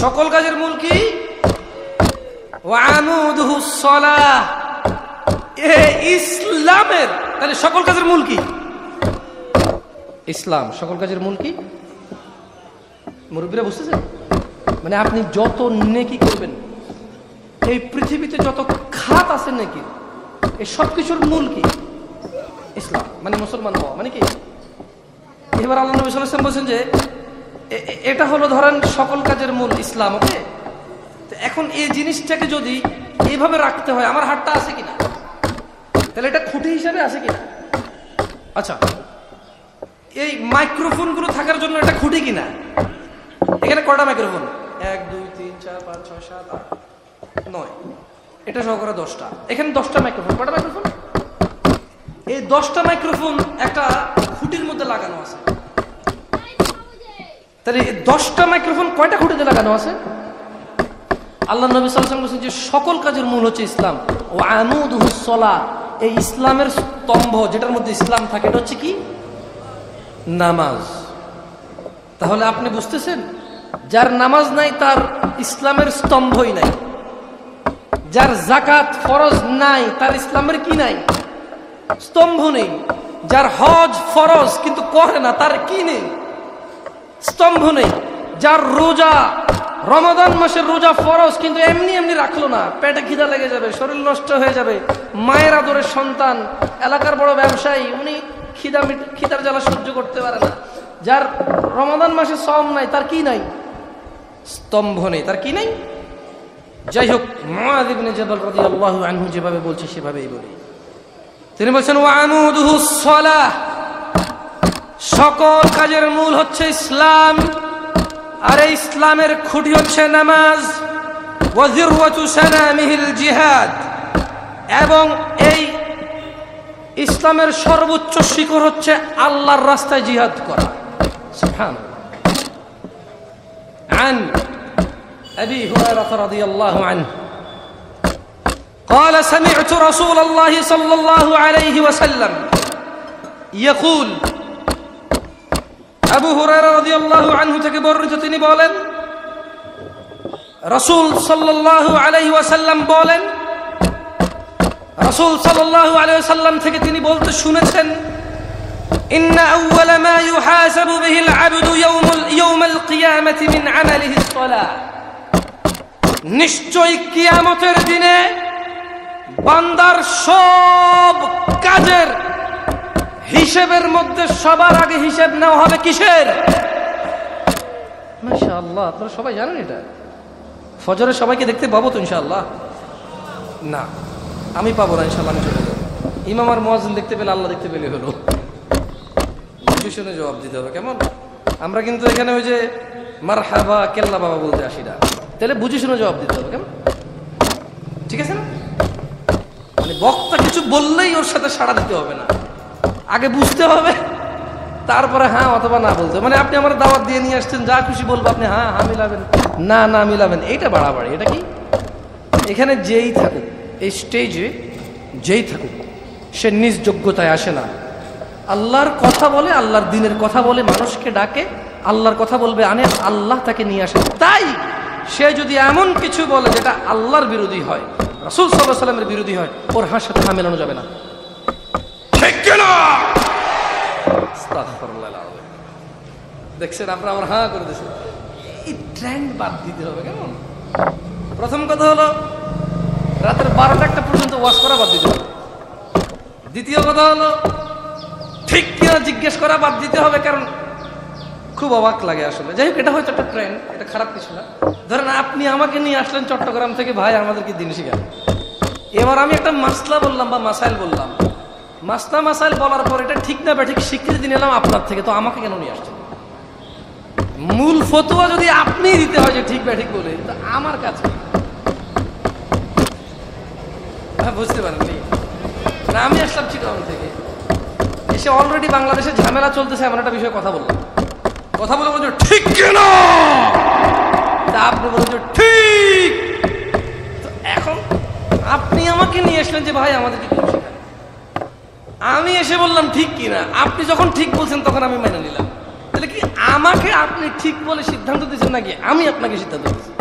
সকল কাজের মূল কি? ওয়া আমুদুহুস সালাহ, ইসলামের। তাহলে সকল কাজের মূল কি? ইসলাম। সকল কাজের মূল কি? মুরব্বীরা বুঝতেছেন? মানে আপনি যত নেকি করবেন, এই পৃথিবীতে যত খাত আছে নেকি, এই সব কিছুর মূল কি? ইসলাম। মানে মুসলমান হওয়া মানে কি? এবার আল্লাহ নবী সাল্লাল্লাহু আলাইহি ওয়াসাল্লাম বলছেন যে এটা হলো ধরেন সকল কাজের মূল ইসলাম। ওকে, এখন এই জিনিসটাকে যদি এইভাবে রাখতে হয়, আমার হাতটা আছে কিনা, তাহলে এটা খুঁটি হিসাবে আছে কিনা? আচ্ছা, এই মাইক্রোফোন গুলো থাকার জন্য এটা খুঁটি কিনা? এখানে কয়টা মাইক্রোফোন? 1 2 3 4 5 6 7 8 9, এটা সহকারে 10টা। এখানে 10টা মাইক্রোফোন। কয়টা মাইক্রোফোন? এই 10টা মাইক্রোফোন একটা খুঁটির মধ্যে লাগানো আছে। তাহলে 10টা মাইক্রোফোন কয়টা খুঁটিতে লাগানো আছে? আল্লাহ নবী সাল্লাল্লাহু আলাইহি ওয়াসাল্লাম বলেছেন যে সকল কাজের মূল হচ্ছে ইসলাম। ও আমুদুহুস সালাহ, এই ইসলামের স্তম্ভ যেটার মধ্যে ইসলাম থাকে, এটা হচ্ছে কি? নামাজ। তাহলে আপনি বুঝতেছেন, যার নামাজ নাই তার ইসলামের স্তম্ভই নাই। যার যাকাত ফরজ নাই তার ইসলামের কি নাই? স্তম্ভ নেই। যার হজ ফরজ কিন্তু করে না তার কি নেই? স্তম্ভ নেই। যার রোজা, রমাদান মাসের রোজা ফরজ কিন্তু এমনি এমনি রাখলো না, পেটে খিদা লেগে যাবে, শরীর নষ্ট হয়ে যাবে, মায়ের আদরের সন্তান, এলাকার বড় ব্যবসায়ী, উনি খিদার জ্বালা সহ্য করতে পারে না। যার রমাদান মাসে সওম নাই তার কি নাই? স্তম্ভ নেই। তার কি নাই? যাই হোক, মুআয ইবনে জাবাল রাদিয়াল্লাহু আনহু যেভাবে বলছে সেভাবেই বলি। তিনি বলছেন, ওয়া আমুদুহুস সালাহ, সকল কাজের মূল হচ্ছে ইসলাম, আর এই ইসলামের খুঁটি হচ্ছে নামাজ। ওয়া যিরওয়াতু সানামিহিল জিহাদ, এবং এই ইসলামের সর্বোচ্চ শিখর হচ্ছে আল্লাহর রাস্তায় জিহাদ করা। সুবহানাল্লাহ। عن أبي هريرة رضي الله عنه قال سمعت رسول الله صلى الله عليه وسلم يقول, আবু হুরায়রা রাদিয়াল্লাহু আনহু থেকে বর্ণিত, তিনি বলেন, রাসূল সাল্লাল্লাহু আলাইহি ওয়াসাল্লাম বলেন, রাসূল সাল্লাল্লাহু আলাইহি ওয়াসাল্লাম থেকে তিনি বলতে শুনেছেন, ইন্না আউওয়ালা মা ইউহাসাবু বিহিল আবদু ইয়াউমাল কিয়ামাতি মিন আমালিহিস সালাহ, নিশ্চয় কিয়ামতের দিনে বান্দার সব কাজের হিসেবের মধ্যে সবার আগে হিসেব নেওয়া হবে কিসের? মাশাআল্লাহ, আপনারা সবাই জানেন এটা? ফজরে সবাইকে দেখতে পাবো তো ইনশাআল্লাহ? না, আমি পাবো না ইনশাআল্লাহ। আমি চলে যাবো। ইমাম আর মুয়াজ্জিন দেখতে পেলে আল্লাহ দেখতে পেলে হলো। বুঝে শুনে জবাব দিতে হবে, কেমন? আমরা কিন্তু এখানে ওই যে মারহাবা কেল্লা বাবা বলতে আসি না, তাহলে বুঝে শুনে জবাব দিতে হবে, কেমন? ঠিক আছে না? মানে বক্তা কিছু বললেই ওর সাথে সাড়া দিতে হবে না, আগে বুঝতে হবে, তারপরে হ্যাঁ অথবা না বলতে। মানে আপনি আমার দাওয়াত দিয়ে নিয়ে আসছেন, যা খুশি বলবো, আপনি হ্যাঁ হ্যাঁ মিলাবেন, না না মিলাবেন, এইটা বাড়াবাড়ি। এটা কি? এখানে যেই থাকুক, এই স্টেজে যেই থাকুক সে নিজ যোগ্যতায় আসে না। আল্লাহর কথা বলে, আল্লাহর দিনের কথা বলে, মানুষকে ডাকে, আল্লাহর কথা বলবে আনে, আল্লাহ তাকে নিয়ে আসে। তাই সে যদি এমন কিছু বলে যেটা আল্লাহর বিরোধী হয়, রাসূল সাল্লাল্লাহু আলাইহি ওয়াসাল্লামের বিরোধী হয়, ওর হার সাথে হা মেলানো যাবে না। ঠিক কিনা? আস্তাগফিরুল্লাহ আলাইহি। দেখছেন আপনারা আমার হা করে দিয়েছেন। এই ট্রেন্ড বাদ দিতে হবে। কেমন? প্রথম কথা হলো রাতের 12টা পর্যন্ত ওয়াজ করা বাদ দিতে হবে। দ্বিতীয় কথা হলো ঠিক কিনা জিজ্ঞেস করা বাদ দিতে হবে, কারণ খুব অবাক লাগে আসলে। যাই হোক, এটা হয়তো একটা ট্রেন্ড, এটা খারাপ কিছু না। ধরেন আপনি আমাকে নিয়ে আসলেন চট্টগ্রাম থেকে, ভাই আমাদেরকে দিন শিখান। এবার আমি একটা মাসলা বললাম বা মাসাইল বললাম, মাসলা মাসাইল বলার পর এটা ঠিক না বা ঠিক স্বীকৃতি নিলাম আপনার থেকে, তো আমাকে কেন নিয়ে আসছেন? মূল ফতোয়া যদি আপনি দিতে হয় যে ঠিক বা ঠিক বলে, তো আমার কাছে বুঝতে পারেননি না। আমি আসলাম চিটাগং থেকে, এসে অলরেডি বাংলাদেশে ঝামেলা চলতেছে এমন একটা বিষয়ে কথা বললাম। কথা বলে বলছো ঠিক কেনা, আপনি বলছো ঠিক। তো এখন আপনি আমাকে নিয়ে আসলেন যে ভাই আমাদেরকে কি শেখান। আমি এসে বললাম ঠিক কিনা, আপনি যখন ঠিক বলছেন তখন আমি মেনে নিলাম। তাহলে কি আমাকে আপনি ঠিক বলে সিদ্ধান্ত দিচ্ছেন নাকি আমি আপনাকে সিদ্ধান্ত দিচ্ছি?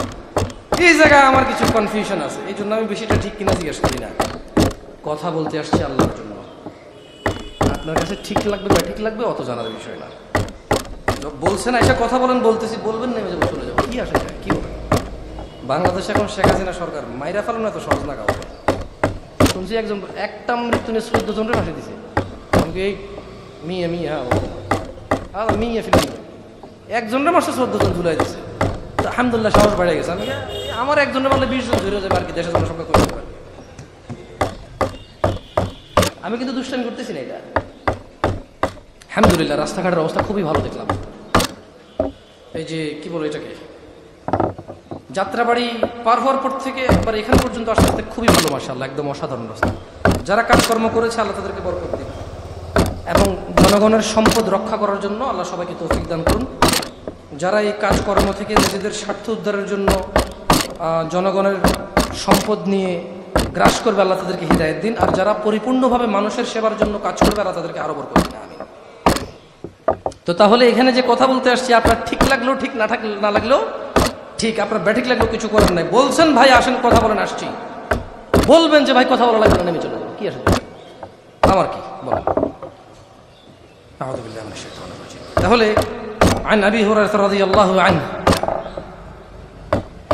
এই জায়গায় আমার কিছু কনফিউশন আছে, এই জন্য আমি বেশিটা ঠিক কিনা জিজ্ঞেস করি না। কথা বলতে আসছি আল্লাহর জন্য। আপনার কাছে ঠিক লাগবে বা ঠিক লাগবে অত জানার বিষয় না। বলছেন এসে কথা বলেন, বলতেছি বলবেন, নেমে যাবো, চলে যাবো, কি আসে যায়, কি বলেন? বাংলাদেশে এখন শেখ হাসিনা সরকার, মাইরা ফেলো না তো সহজ না কাউকে। শুনছি একজন একটা মৃত্যু নিয়ে 14 জনের ফাঁসি দিছে। এই মিয়া মিয়া মিয়া ফিল্ম একজনের মাসে 14 জন ঝুলাই দিচ্ছে। তো আলহামদুলিল্লাহ সাহস বেড়ে গেছে। আমি আমার একজনের বললে 20 জন ধরে যাবে আর কি, দেশের জনসংখ্যা করতে পারে। আমি কিন্তু দুষ্টামি করতেছি না এটা। আলহামদুলিল্লাহ রাস্তাঘাটের অবস্থা খুবই ভালো দেখলাম। এই যে কি বলো এটাকে, যাত্রাবাড়ি পার হওয়ার পর থেকে একবার এখানে পর্যন্ত আস্তে আস্তে খুবই ভালো, মাশাআল্লাহ, একদম অসাধারণ রাস্তা। যারা কাজকর্ম করেছে আল্লাহ তাদেরকে বরকত দিন, এবং জনগণের সম্পদ রক্ষা করার জন্য আল্লাহ সবাইকে তৌফিক দান করুন। যারা এই কাজকর্ম থেকে নিজেদের স্বার্থ উদ্ধারের জন্য জনগণের সম্পদ নিয়ে গ্রাস করবে, আল্লাহ তাদেরকে হিদায়াত দিন। আর যারা পরিপূর্ণভাবে মানুষের সেবার জন্য কাজ করবে, আল্লাহ তাদেরকে আরো বরকত দিন। আমিন। তো তাহলে এখানে যে কথা বলতে আসছি, আপনার ঠিক লাগলেও ঠিক, না লাগলেও ঠিক, আপনার ব্যাঠিক লাগলেও কিছু করার নাই। বলছেন ভাই আসেন কথা বলেন, আসছি, বলবেন যে ভাই কথা বলা লাগবে না, নেমে চলে যাবো, কি আসে আমার কি বলেন। তাহলে عن أبي هريرة رضي الله عنه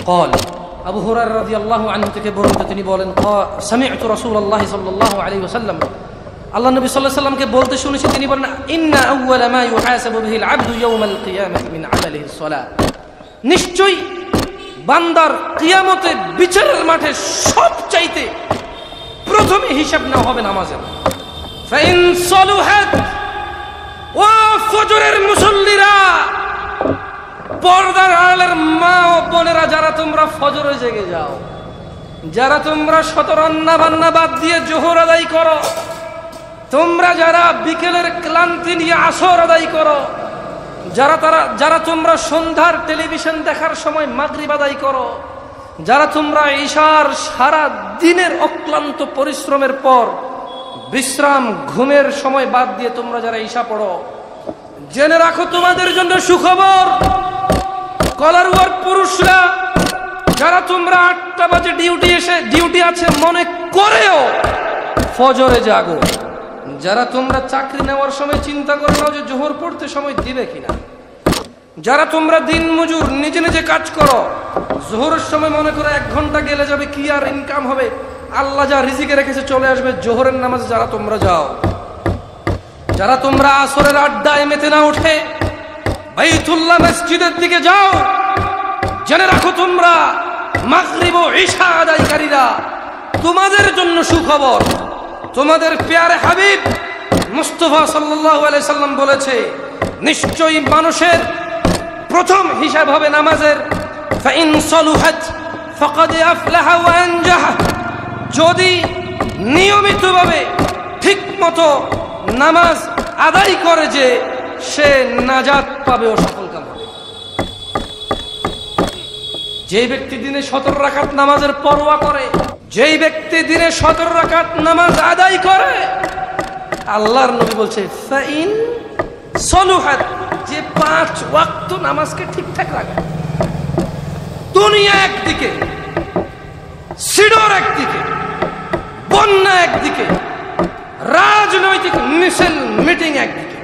قال আবু হুরায়রা রাদিয়াল্লাহু আনহু থেকে বর্ণিত, তিনি বলেন سمعت رسول الله صلى الله عليه وسلم, আল্লাহ নবী সাল্লাল্লাহু আলাইহি ওয়াসাল্লামকে বলতে শুনেছি, তিনি বলেন ইন্না আউওয়ালা মা ইউহাসাবু বিহিল আবদু ইয়াওমাল কিয়ামাতি মিন আমালিহি সলাত, নিশ্চয়ই বান্দার কিয়ামতে বিচারের মাঠে সবচাইতে প্রথমে হিসাব নেওয়া হবে নামাজের। ফাইন সলুহাত, ও ফজরের মুসল্লিরা, পর্দার আড়ালের মা ও বোনেরা, যারা তোমরা ফজরে জেগে যাও, যারা তোমরা শত রান্না বান্না বাদ দিয়ে জোহর আদায় করো, তোমরা যারা বিকেলের ক্লান্তি নিয়ে আসর আদায় করো, যারা তোমরা সন্ধ্যার টেলিভিশন দেখার সময় মাগরিব আদায় করো, যারা তোমরা ঈশার সারা দিনের অক্লান্ত পরিশ্রমের পর বিশ্রাম ঘুমের সময় বাদ দিয়ে তোমরা যারা ঈশা পড়ো, জেনে রাখো তোমাদের জন্য সুখবর। কলারওয়ার পুরুষরা, যারা তোমরা 8টা বাজে ডিউটি আছে মনে করেও ফজরে জাগো, যারা তোমরা চাকরি নেওয়ার সময় চিন্তা করে নাও যে জোহর পড়তে সময় দিবে কিনা, যারা তোমরা দিন মজুর নিজে নিজে কাজ করো, জোহরের সময় মনে করো 1 ঘন্টা গেলে যাবে, কি আর ইনকাম হবে, আল্লাহ যা রিজিকে রেখেছে চলে আসবে, জোহরের নামাজে যারা তোমরা যাও, যারা তোমরা আসরের আড্ডায় মেতে না উঠে বাইতুল্লাহ মসজিদের দিকে যাও, জেনে রাখো তোমরা মাগরিব ও ঈশা আদায়কারীরা, তোমাদের জন্য সুখবর। তোমাদের প্যারে হাবিব মুস্তাফা সাল্লাল্লাহু আলাইহি সাল্লাম বলেছে, নিশ্চয়ই মানুষের প্রথম হিসাব হবে নামাজের। ফাইন সলুহাত ফাকাদ আফলাহা ওয়া আনজাহ, যদি নিয়মিতভাবে ঠিকমতো নামাজ আদায় করে যে সে নাজাত পাবে ও সফলকাম হবে। যে ব্যক্তি দিনে 17 রাকাত নামাজের পরোয়া করে, যেই ব্যক্তি দিনে 17 রাকাত নামাজ আদায় করে, আল্লাহর নবী বলছে ফাইন সলুহাত, যে 5 ওয়াক্ত নামাজকে ঠিকঠাক রাখে, দুনিয়া একদিকে, সিডর একদিকে, বন্যা একদিকে, রাজনৈতিক মিছিল মিটিং একদিকে,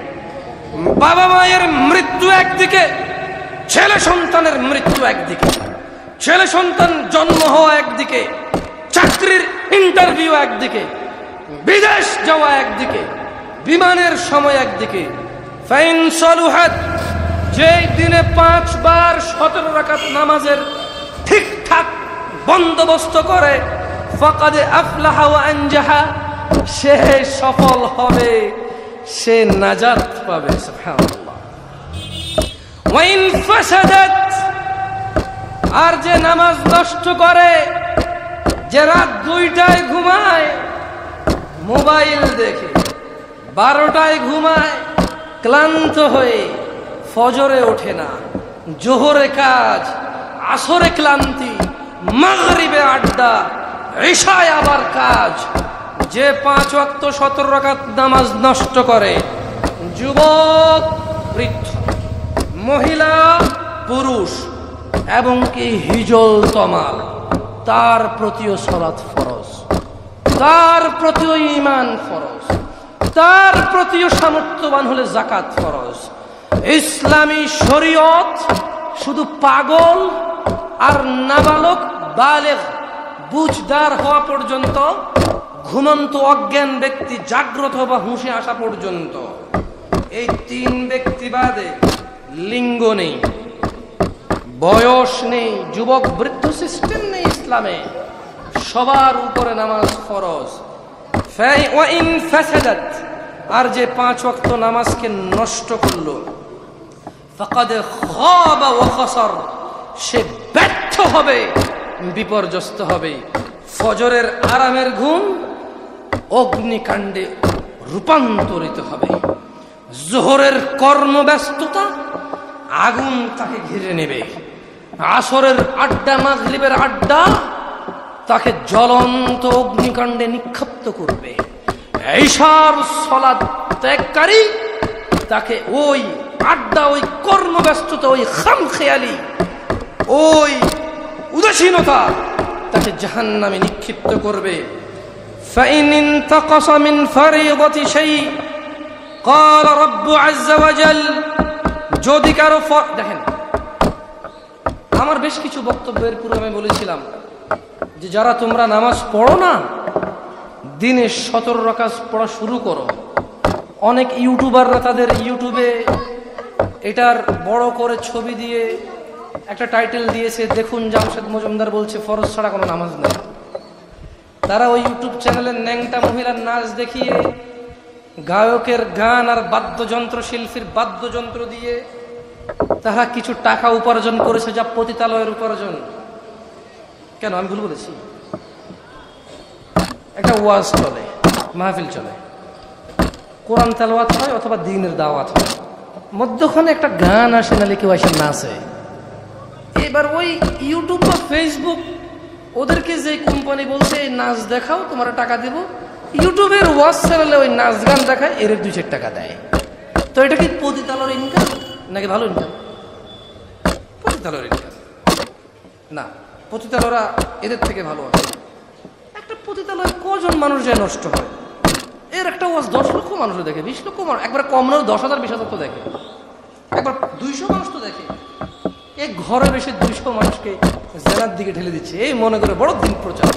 বাবা মায়ের মৃত্যু একদিকে, ছেলে সন্তানের মৃত্যু একদিকে, ছেলে সন্তান জন্ম হওয়া একদিকে, চাকরির ইন্টারভিউ একদিকে, বিদেশ যাওয়া একদিকে, বিমানের সময় একদিকে। ফাইন সলুহাত, যেই দিনে 5 বার 17 রাকাত নামাজের ঠিকঠাক বন্দোবস্ত করে, ফাকাদ আফলাহা ওয়া আনজাহা, সে সফল হবে, সে নাজাত পাবে। সুবহানাল্লাহ। ওয়াইন ফাসাদাত, আর যে নামাজ নষ্ট করে, যে রাত 2টায় ঘুমায়, মোবাইল দেখে, 12টায় ঘুমায়, ক্লান্ত হয়ে ফজরে ওঠে না, জোহরে কাজ, আসরে ক্লান্তি, মাগরিবে আড্ডা, ইশায় আবার কাজ, যে 5 ওয়াক্ত 17 রাকাত নামাজ নষ্ট করে, যুবক বৃদ্ধ, মহিলা পুরুষ, এবং কি হিজল তমাল, তার প্রতিও সালাত ফরজ, তার প্রতিও ঈমান ফরজ, তার প্রতিও সামর্থ্যবান হলে যাকাত ফরজ। ইসলামী শরীয়ত শুধু পাগল আর নাবালক বালেগ বুঝদার হওয়া পর্যন্ত, ঘুমন্ত অজ্ঞান ব্যক্তি জাগ্রত বা হুঁশে আসা পর্যন্ত, এই 3 ব্যক্তি বাদে লিঙ্গ নেই, বয়স নেই, যুবক বৃদ্ধ সিস্টেম নেই ইসলামে, সবার উপরে নামাজ ফরজ। ওয়াইন ফাসাদাত, আর যে 5 ওয়াক্ত নামাজকে নষ্ট করলো, ফাকাদ খাবা ওয়া খাসার, সে ব্যর্থ হবে, বিপর্যস্ত হবে। ফজরের আরামের ঘুম অগ্নিকাণ্ডে রূপান্তরিত হবে, যোহরের কর্মব্যস্ততা আগুন তাকে ঘিরে নেবে, আসরের আড্ডা, মাগরিবের আড্ডা তাকে জ্বলন্ত অগ্নিকাণ্ডে নিক্ষিপ্ত করবে, ঈশার সালাত ত্যাগকারী তাকে ওই আড্ডা, ওই কর্মব্যস্ততা, ওই খামখেয়ালি, ওই উদাসীনতা তাকে জাহান্নামে নিক্ষিপ্ত করবে। ফাইন ইনতাকাসা মিন ফারিদাতি শাই ক্বাল রাব্বু আযজা ওয়া জাল, যদি কারো দেখেন, আমার বেশ কিছু বক্তব্যের পূর্বে আমি বলেছিলাম যে যারা তোমরা নামাজ পড়ো না, দিনে 17 রাকাত পড়া শুরু করো। অনেক ইউটিউবাররা তাদের ইউটিউবে এটার বড় করে ছবি দিয়ে একটা টাইটেল দিয়েছে, দেখুন জামশেদ মজুমদার বলছে ফরজ ছাড়া কোনো নামাজ নেই। তারা ওই ইউটিউব চ্যানেলের ন্যাংটা মহিলার নাচ দেখিয়ে, গায়কের গান আর বাদ্যযন্ত্র শিল্পীর বাদ্যযন্ত্র দিয়ে তারা কিছু টাকা উপার্জন করেছে, যা পতিতালয়ের উপার্জন। কেন আমি ভুল বলেছি? একটা ওয়াজ চলে, মাহফিল চলে, কোরআন তেলাওয়াত হয় অথবা দ্বীনের দাওয়াত হয়, মধ্যখানে একটা গান আসে, নালে কেউ এসে নাচে। এবার ওই ইউটিউব বা ফেসবুক ওদেরকে যে কোম্পানি বলছে এই নাচ দেখাও, তোমার টাকা দেব, ইউটিউবের ওয়াজ চ্যানেলে ওই নাচ গান দেখায়, এর 2-4 টাকা দেয়। তো এটা কি পতিতালয়ের ইনকাম নাকি ভালো ইনকাম? পতিতালয়ের ইনকাম না, পতিতালয়রা এদের থেকে ভালো আছে। একটা পতিতালয় কজন মানুষ যায় নষ্ট হয়, এর একটা ওয়াজ 10 লক্ষ মানুষ দেখে, 20 লক্ষ মানুষ, একবার কম নয় 10,000 20,000 তো দেখে, একবার 200 মানুষ তো দেখে। এক ঘরে বেশি 200 মানুষকে জেনার দিকে ঠেলে দিচ্ছে, এই মনে করে বড় দিন প্রচার।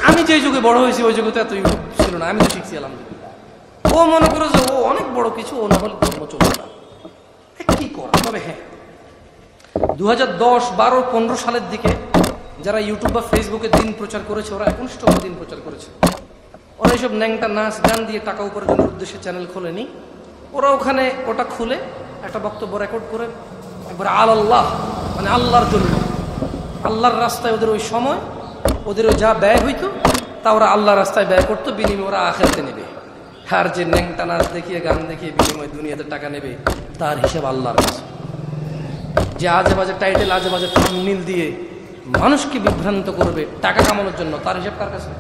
আমি যে যুগে বড় হয়েছি ওই যুগে তো এত ইউটিউব ছিল না, আমি তো শিখছি আলহামদুলিল্লাহ। ও মনে করে যে ও অনেক বড় কিছু, ও না হলে ধর্ম চলবে না, কি কর। তবে হ্যাঁ, 2010, 12, 15 সালের দিকে যারা ইউটিউব বা ফেসবুকে দিন প্রচার করেছে, ওরা একনিষ্ঠভাবে দিন প্রচার করেছে। ওরা এইসব ন্যাংটা নাচ গান দিয়ে টাকা উপার্জনের উদ্দেশ্যে চ্যানেল খোলেনি, ওরা ওখানে ওটা খুলে একটা বক্তব্য রেকর্ড করে একবার আল্লাহ, মানে আল্লাহর জন্য, আল্লাহর রাস্তায় ওদের ওই সময়, ওদের ওই যা ব্যয় হইতো তা ওরা আল্লাহর রাস্তায় ব্যয় করতো, বিনিময়ে ওরা আখিরাতে নেবে। আর যে ন্যাংটা নাচ দেখিয়ে গান দেখিয়ে বিনিময়ে দুনিয়াতে টাকা নেবে, তার হিসাব আল্লাহর কাছে। যে আজে বাজে টাইটেল, আজে বাজে থাম্বনেইল দিয়ে মানুষকে বিভ্রান্ত করবে টাকা কামানোর জন্য, তার হিসাব কার কাছে?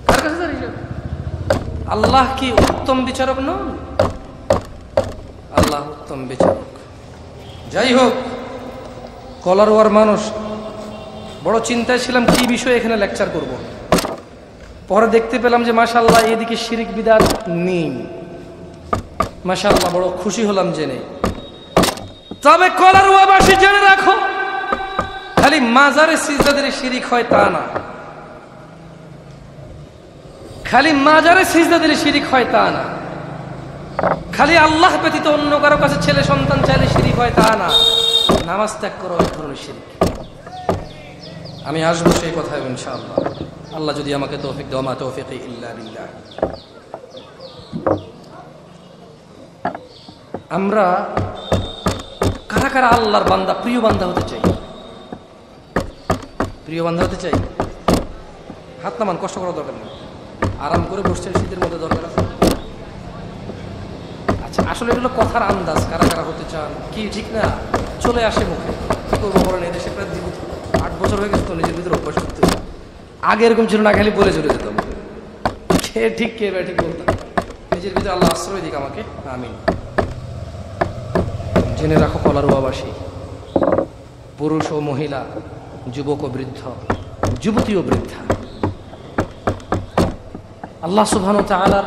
কার কাছে তার হিসাব? আল্লাহ কি উত্তম বিচারক নন? আল্লাহ উত্তম বিচারক। যাই হোক, কলারওয়ার মানুষ, বড় চিন্তায় ছিলাম কি বিষয়ে এখানে লেকচার করব। পরে দেখতে পেলাম যে মাশাআল্লাহ এদিকে শিরিক বিদআত নেই। মাশাআল্লাহ বড় খুশি হলাম জেনে। তবে কলারওয়াবাসী জেনে রাখো, খালি মাজারে সিজদা দিলে শিরিক হয় তা না। খালি মাজারে সিজদা দিলে শিরিক হয় তা না। খালি আল্লাহ ব্যতীত অন্য কারো কাছে ছেলে সন্তান চাইলে শিরিক হয় তা না। নামাজ ত্যাগ করো এক ধরনের শিরিক। আমি আসবো সেই কথায় ইনশাআল্লাহ, আল্লাহ যদি আমাকে তৌফিক দেয়। মা তৌফিকি ইল্লা বিল্লাহ। আমরা কারা কারা আল্লাহর বান্দা, প্রিয় বান্দা হতে চাই? প্রিয় বান্দা হতে চাই? হাত নামান, কষ্ট করার দরকার নেই, আরাম করে বসছেন, শীতের মধ্যে দরকার আছে। আচ্ছা, আসলে এগুলো কথার আন্দাজ, কারা কারা হতে চান কি ঠিক না চলে আসে মুখে। কি করবো বলেন, এদেশে প্রায় 8 বছর হয়ে গেছে তো নিজের ভিতরে অভ্যাস করতে। আগে এরকম ছিল না, খালি বলে চলে যেতাম, কে ঠিক কে ঠিক বলতাম। নিজের ভিতরে আল্লাহ আশ্রয় দিক আমাকে, আমিন। জেনে রাখো কলারওয়াবাসী, পুরুষ ও মহিলা, যুবক ও বৃদ্ধ, যুবতী ও বৃদ্ধা, আল্লাহ সুবহানাহু ওয়া তাআলার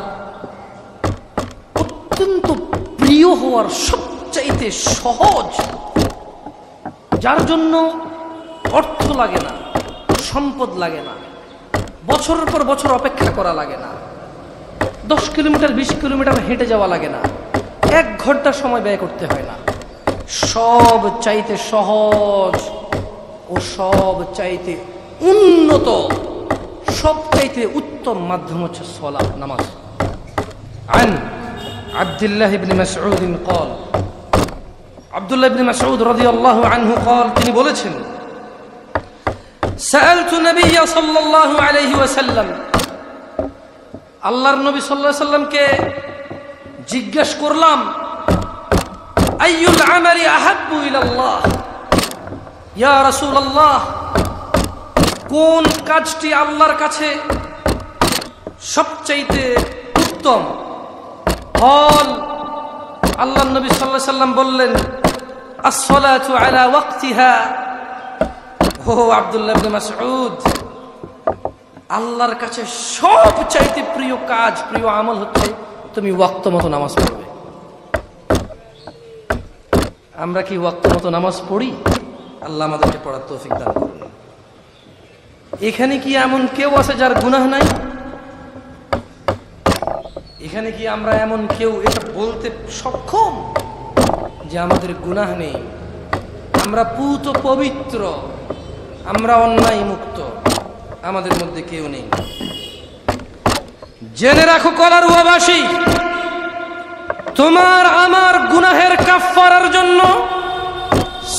অত্যন্ত প্রিয় হওয়ার সবচাইতে সহজ, যার জন্য অর্থ লাগে না, সম্পদ লাগে না, বছরের পর বছর অপেক্ষা করা লাগে না, 10 কিলোমিটার 20 কিলোমিটার হেঁটে যাওয়া লাগে না, 1 ঘন্টা সময় ব্যয় করতে হয় না, সব চাইতে সহজ ও সব চাইতে উন্নত, সব চাইতে উত্তম মাধ্যম হচ্ছে সালাত, নামাজ। আন আব্দুল্লাহ ইবনে মাসউদ قال, আব্দুল্লাহ ইবনে মাসউদ রাদিয়াল্লাহু আনহু قال, তিনি বলেছেন, সাআলতু নবী সাল্লাল্লাহু আলাইহি ওয়াসাল্লাম, আল্লাহর নবী সাল্লাল্লাহু আলাইহি ওয়াসাল্লামকে জিজ্ঞাসা করলাম, আইয়ুল আমালি আহাব্বু ইলাল্লাহ, ইয়া রাসূলুল্লাহ, কোন কাজটি আল্লাহর কাছে সবচাইতে উত্তম? قال, আল্লাহর নবী সাল্লাল্লাহু আলাইহি ওয়াসাল্লাম বললেন, আস-সালাতু আলা ওয়াক্তিহা। ও আব্দুল্লাহ ইবনে মাসউদ, আল্লাহর কাছে সবচাইতে প্রিয় কাজ, প্রিয় আমল হচ্ছে তুমি ওয়াক্ত মতো নামাজ পড়বে। আমরা কি ওয়াক্ত মতো নামাজ পড়ি? আল্লাহ আমাদেরকে পড়ার তৌফিক দান করুন। এখানে কি এমন কেউ আছে যার গুনাহ নাই? এখানে কি আমরা এমন কেউ এটা বলতে সক্ষম যে আমাদের গুনাহ নেই? আমরা পুত পবিত্র, আমরা অন্যায় মুক্ত, আমাদের মধ্যে কেউ নেই। জেনে রাখো কলারওয়াবাসী, তোমার আমার গুনাহের কাফফারার জন্য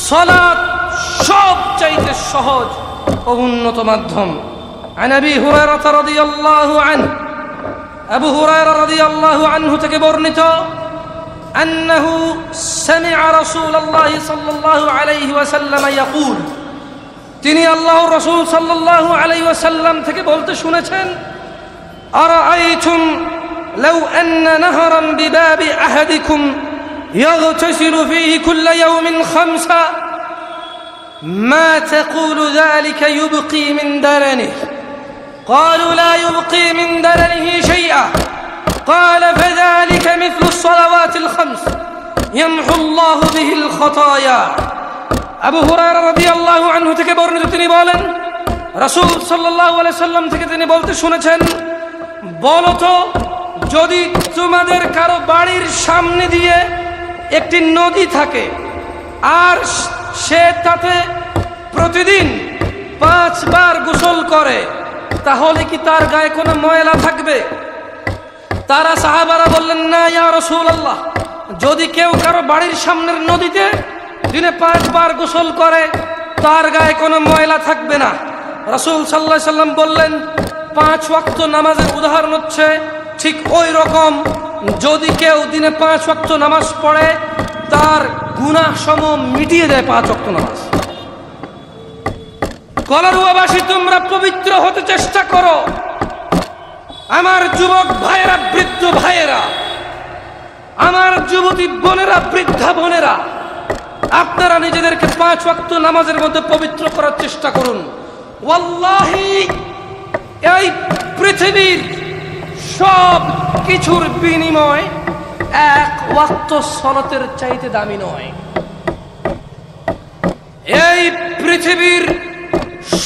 সালাত সবচাইতে সহজ ও উন্নত মাধ্যম। আন আবি হুরায়রা রাদিয়াল্লাহু আনহু, আবু হুরায়রা রাদিয়াল্লাহু আনহু থেকে বর্ণিত, আন্নাহু সামি'a রাসূলুল্লাহ সাল্লাল্লাহু আলাইহি ওয়াসাল্লাম ইয়াকুল, তিনি আল্লাহর রাসূল সাল্লাল্লাহু আলাইহি ওয়াসাল্লাম থেকে বলতে শুনেছেন, আরাআইতুম লাউ আন্না নাহরান বিবাবি আহাদিকুম ইয়াগতাসিলু ফীহি কুল্লা ইয়াওমিন খামসা মা তাকুলু যালিকা ইউবকি মিন দারানিহি قالوا لا يبقي من درنه شيئا قال فذلك مثل الصلوات الخمس يمحو الله به الخطايا। আবু হুরায়রা রাদিয়াল্লাহু আনহু থেকে বর্ণিত, তিনি বলেন, রাসূল সাল্লাল্লাহু আলাইহি সাল্লাম থেকে তিনি বলতে শুনেছেন, বলো তো, যদি তোমাদের কারো বাড়ির সামনে দিয়ে একটি নদী থাকে আর সে তাতে প্রতিদিন 5 বার গোসল করে, তাহলে কি তার গায়ে কোনো ময়লা থাকবে? তারা সাহাবারা বললেন, না ইয়া রাসূলুল্লাহ, যদি কেউ কারো বাড়ির সামনের নদীতে দিনে 5 বার গোসল করে তার গায়ে কোনো ময়লা থাকবে না। রাসূল সাল্লাল্লাহু আলাইহি সাল্লাম বললেন, 5 ওয়াক্ত নামাজের উদাহরণ হচ্ছে ঠিক ওই রকম, যদি কেউ দিনে 5 ওয়াক্ত নামাজ পড়ে তার গুনাহ সমূহ মিটিয়ে দেয় 5 ওয়াক্ত নামাজ। কলারুয়াবাসী, তোমরা পবিত্র হতে চেষ্টা করো। আমার যুবক ভাইয়েরা, বৃদ্ধ ভাইয়েরা, আমার যুবতী বোনেরা, বৃদ্ধা বোনেরা, আপনারা নিজেদেরকে 5 ওয়াক্ত নামাজের মধ্যে পবিত্র করার চেষ্টা করুন। ওয়াল্লাহি এই পৃথিবীর সব কিছুর বিনিময় 1 ওয়াক্ত সালাতের চাইতে দামি নয়। এই পৃথিবীর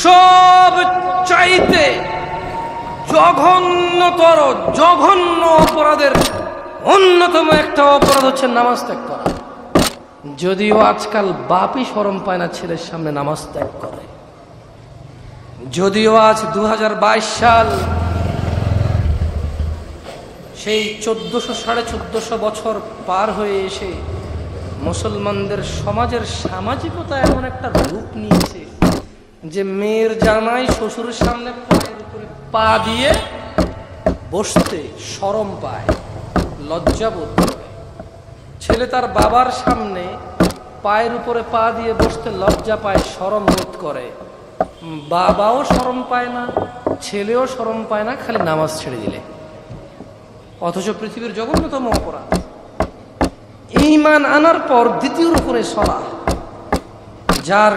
সব চাইতে জঘন্য অপরাধের অন্যতম একটা অপরাধ হচ্ছে নামাজ ত্যাগ করা। যদিও আজকাল বাপই শরম পায় না ছেলের সামনে নামাজ ত্যাগ করে। যদিও আজ 2022 সাল, সেই 1400-1450 বছর পার হয়ে এসে মুসলমানদের সমাজের সামাজিকতা এমন একটা রূপ নিয়েছে যে মেয়ের জামাই শ্বশুরের সামনে পায়ের উপরে পা দিয়ে বসতে শরম পায়, লজ্জা বোধ করে। ছেলে তার বাবার সামনে পায়ের উপরে পা দিয়ে বসতে লজ্জা পায়, শরম বোধ করে। বাবাও শরম পায় না, ছেলেও শরম পায় না, খালি নামাজ ছেড়ে দিলে। অথচ পৃথিবীর জঘন্যতম অপরাধ ঈমান আনার পর দ্বিতীয় রকমের সালাহ, যার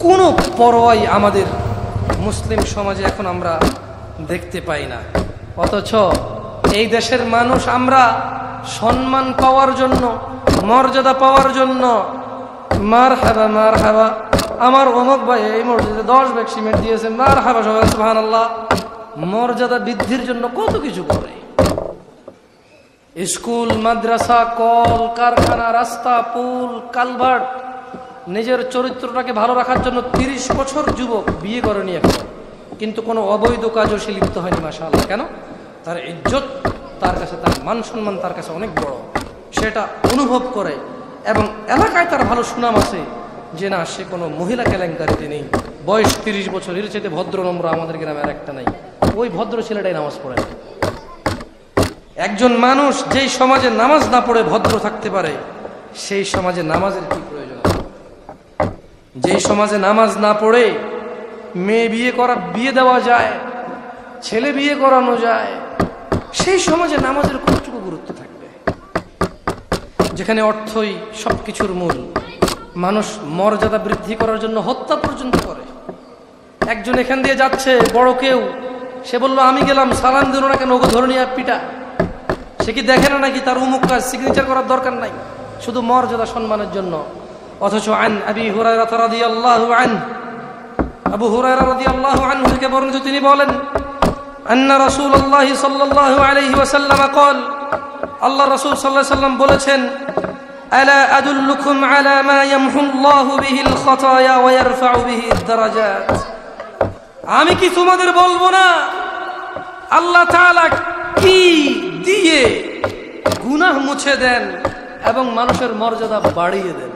কোনো পরোয়াই আমাদের মুসলিম সমাজে এখন আমরা দেখতে পাই না। অথচ এই দেশের মানুষ আমরা সম্মান পাওয়ার জন্য, মর্যাদা পাওয়ার জন্য মারহাবা মারহাবা, আমার অমুক ভাই এই মসজিদে 10 ব্যাগ সিমেন্ট দিয়েছে, মারহাবা সবাই সুবহানাল্লাহ, মর্যাদা বৃদ্ধির জন্য কত কিছু করে। স্কুল, মাদ্রাসা, কল কারখানা, রাস্তা, পুল, কালভার্ট, নিজের চরিত্রটাকে ভালো রাখার জন্য 30 বছর যুবক বিয়ে করেনি এখন, কিন্তু কোনো অবৈধ কাজও সে লিপ্ত হয়নি। মাশাআল্লাহ। কেন? তার ইজ্জত তার কাছে, তার মান সম্মান তার কাছে অনেক বড়, সেটা অনুভব করে। এবং এলাকায় তার ভালো সুনাম আছে যে না, সে কোনো মহিলা কেলেঙ্কারিতে নেই। বয়স 30 বছর, এর চাইতে ভদ্র নম্র আমাদের গ্রামে আর একটা নাই। ওই ভদ্র ছেলেটাই নামাজ পড়ে না। একজন মানুষ যেই সমাজে নামাজ না পড়ে ভদ্র থাকতে পারে, সেই সমাজে নামাজের কি প্রয়োজন? যেই সমাজে নামাজ না পড়ে মেয়ে বিয়ে দেওয়া যায়, ছেলে বিয়ে করানো যায়, সেই সমাজে নামাজের কতটুকু গুরুত্ব থাকবে? যেখানে অর্থই সবকিছুর মূল, মানুষ মর্যাদা বৃদ্ধি করার জন্য হত্যা পর্যন্ত করে। একজন এখান দিয়ে যাচ্ছে, বড় কেউ, সে বলল আমি গেলাম, সালাম দিল না কেন, ওকে ধরে নিয়ে পিটা। সে কি দেখে না নাকি তার উমুক কাজ সিগনেচার করার দরকার নাই, শুধু মর্যাদা সম্মানের জন্য? অথচ আন আবি হুরায়রা রাদিয়াল্লাহু আনহু, আবু হুরায়রা রাদিয়াল্লাহু আনহু থেকে বর্ণিত, তিনি বলেন আন্না রাসূলুল্লাহ সাল্লাল্লাহু আলাইহি ওয়াসাল্লাম قال, আল্লাহ রাসূল সাল্লাল্লাহু আলাইহি ওয়াসাল্লাম বলেছেন, আলা আদুল্লুকুম আলা মা ইয়ামহুল্লাহু বিহিল খাতায়া ওয়া ইয়ারফাউ বিহিদ দারাজাত। আমি কি তোমাদের বলবো না আল্লাহ তাআলা কি দিয়ে গুনাহ মুছে দেন এবং মানুষের মর্যাদা বাড়িয়ে দেন?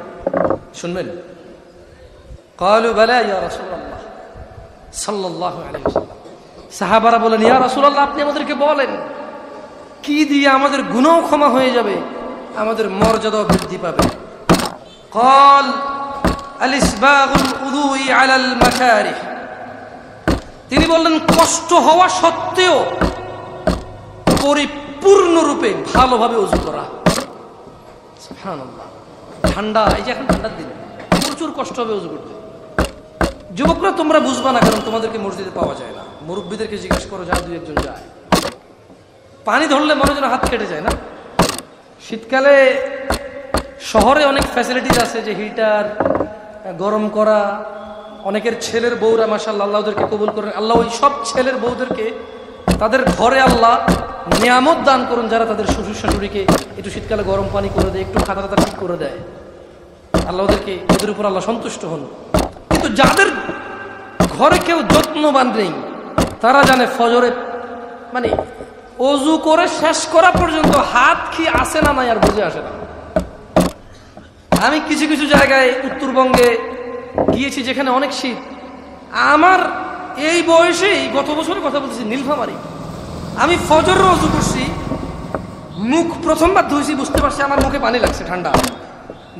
শুনবেন? ক্বালু বালা ইয়া রাসূলুল্লাহ সাল্লাল্লাহু আলাইহি ওয়াসাল্লাম। সাহাবারা বলেন, ইয়া রাসূলুল্লাহ, আপনি আমাদেরকে বলেন কি দিয়ে আমাদের গুনাহ ক্ষমা হয়ে যাবে, আমাদের মর্যাদা বৃদ্ধি পাবে? ক্বাল আল-ইসবাগুল উযুই আলাল মাকারিহ। তিনি বললেন, কষ্ট হওয়া সত্ত্বেও পরিপূর্ণরূপে ভালোভাবে ওযু করা। সুবহানাল্লাহ। ঠান্ডা, এই যে এখন ঠান্ডার দিন, প্রচুর কষ্ট হবে ওযু করতে। যুবকরা তোমরা বুঝবা না, কারণ তোমাদেরকে মসজিদে পাওয়া যায় না। মুরব্বীদেরকে জিজ্ঞেস করো, যায় 2-1 যায়। পানি ধরলে মনে যেন হাত কেটে যায় না? শীতকালে শহরে অনেক ফ্যাসিলিটিস আছে, যে হিটার, গরম করা। অনেকের ছেলের বউরা মাশাআল্লাহ, আল্লাহ ওদেরকে কবুল করেন। আল্লাহ ওই সব ছেলের বউদেরকে তাদের ঘরে আল্লাহ নিয়ামত দান করুন, যারা তাদের শ্বশুর শাশুড়িকে একটু শীতকালে গরম পানি করে দেয়, একটু খাতা খাতা ঠিক করে দেয়। আল্লাহ ওদের উপর আল্লাহ সন্তুষ্ট হন। কিন্তু যাদের ঘরে কেউ যত্নবান নেই, তারা জানে ফজরে মানে ওযু করে শেষ করা পর্যন্ত হাত কি আসে না নাই আর বুঝে আসে না। আমি কিছু কিছু জায়গায় উত্তরবঙ্গে গিয়েছি যেখানে অনেক শীত। আমার এই বয়সেই, গত বছরের কথা বলতেছি, নীলফামারী, আমি ফজর ওযু করছি, মুখ প্রথমবার ধুইছি, বুঝতে পারছি আমার মুখে পানি লাগছে ঠান্ডা।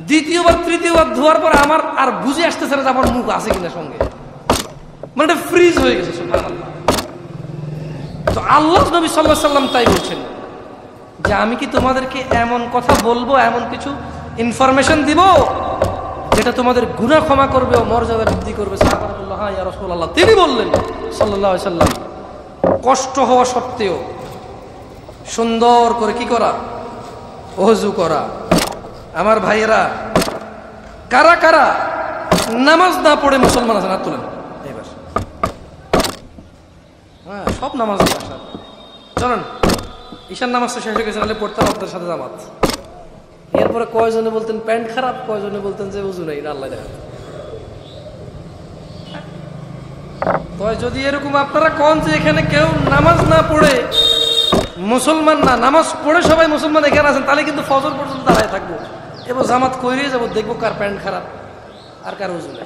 দ্বিতীয়বার তৃতীয়বার ধোয়ার পর আমার আর বুঝে আসতেছে না যে আমার মুখ আছে কিনা সঙ্গে, মানে এটা ফ্রিজ হয়ে গেছে। সুবহানাল্লাহ। তো আল্লাহ নবী সাল্লাল্লাহু আলাইহি ওয়াসাল্লাম তাই বলছেন যে আমি কি তোমাদেরকে এমন কথা বলবো, এমন কিছু ইনফরমেশন দিব যেটা তোমাদের গুনাহ ক্ষমা করবে ও মর্যাদা বৃদ্ধি করবে। সাহাবারা বলল, হ্যাঁ ইয়া রাসূলুল্লাহ। তিনি বললেন সাল্লাল্লাহু আলাইহি ওয়াসাল্লাম, কষ্ট হওয়া সত্ত্বেও সুন্দর করে কি করা? ওযু করা। আমার ভাইয়েরা, কারা কারা নামাজ না পড়ে মুসলমান আছেন? হাত তুলেন এবার। হ্যাঁ, সব নামাজ আসা। চলেন, ঈশান নামাজ তো শেষ হয়ে গেছে, নাহলে পড়তাম আপনাদের সাথে জামাত। এরপরে কয়জনে বলতেন প্যান্ট খারাপ, কয়জনে বলতেন যে ওযু নেই, আল্লাহ দেখা। তো যদি এরকম আপনারা কোন যে এখানে কেউ নামাজ না পড়ে মুসলমান না, নামাজ পড়ে সবাই মুসলমান এখানে আছেন, তাহলে কিন্তু ফজর পর্যন্ত দাঁড়ায় থাকবো, এবার জামাত করিয়ে যাবো, দেখবো কার প্যান্ট খারাপ আর কার ওযু নেই।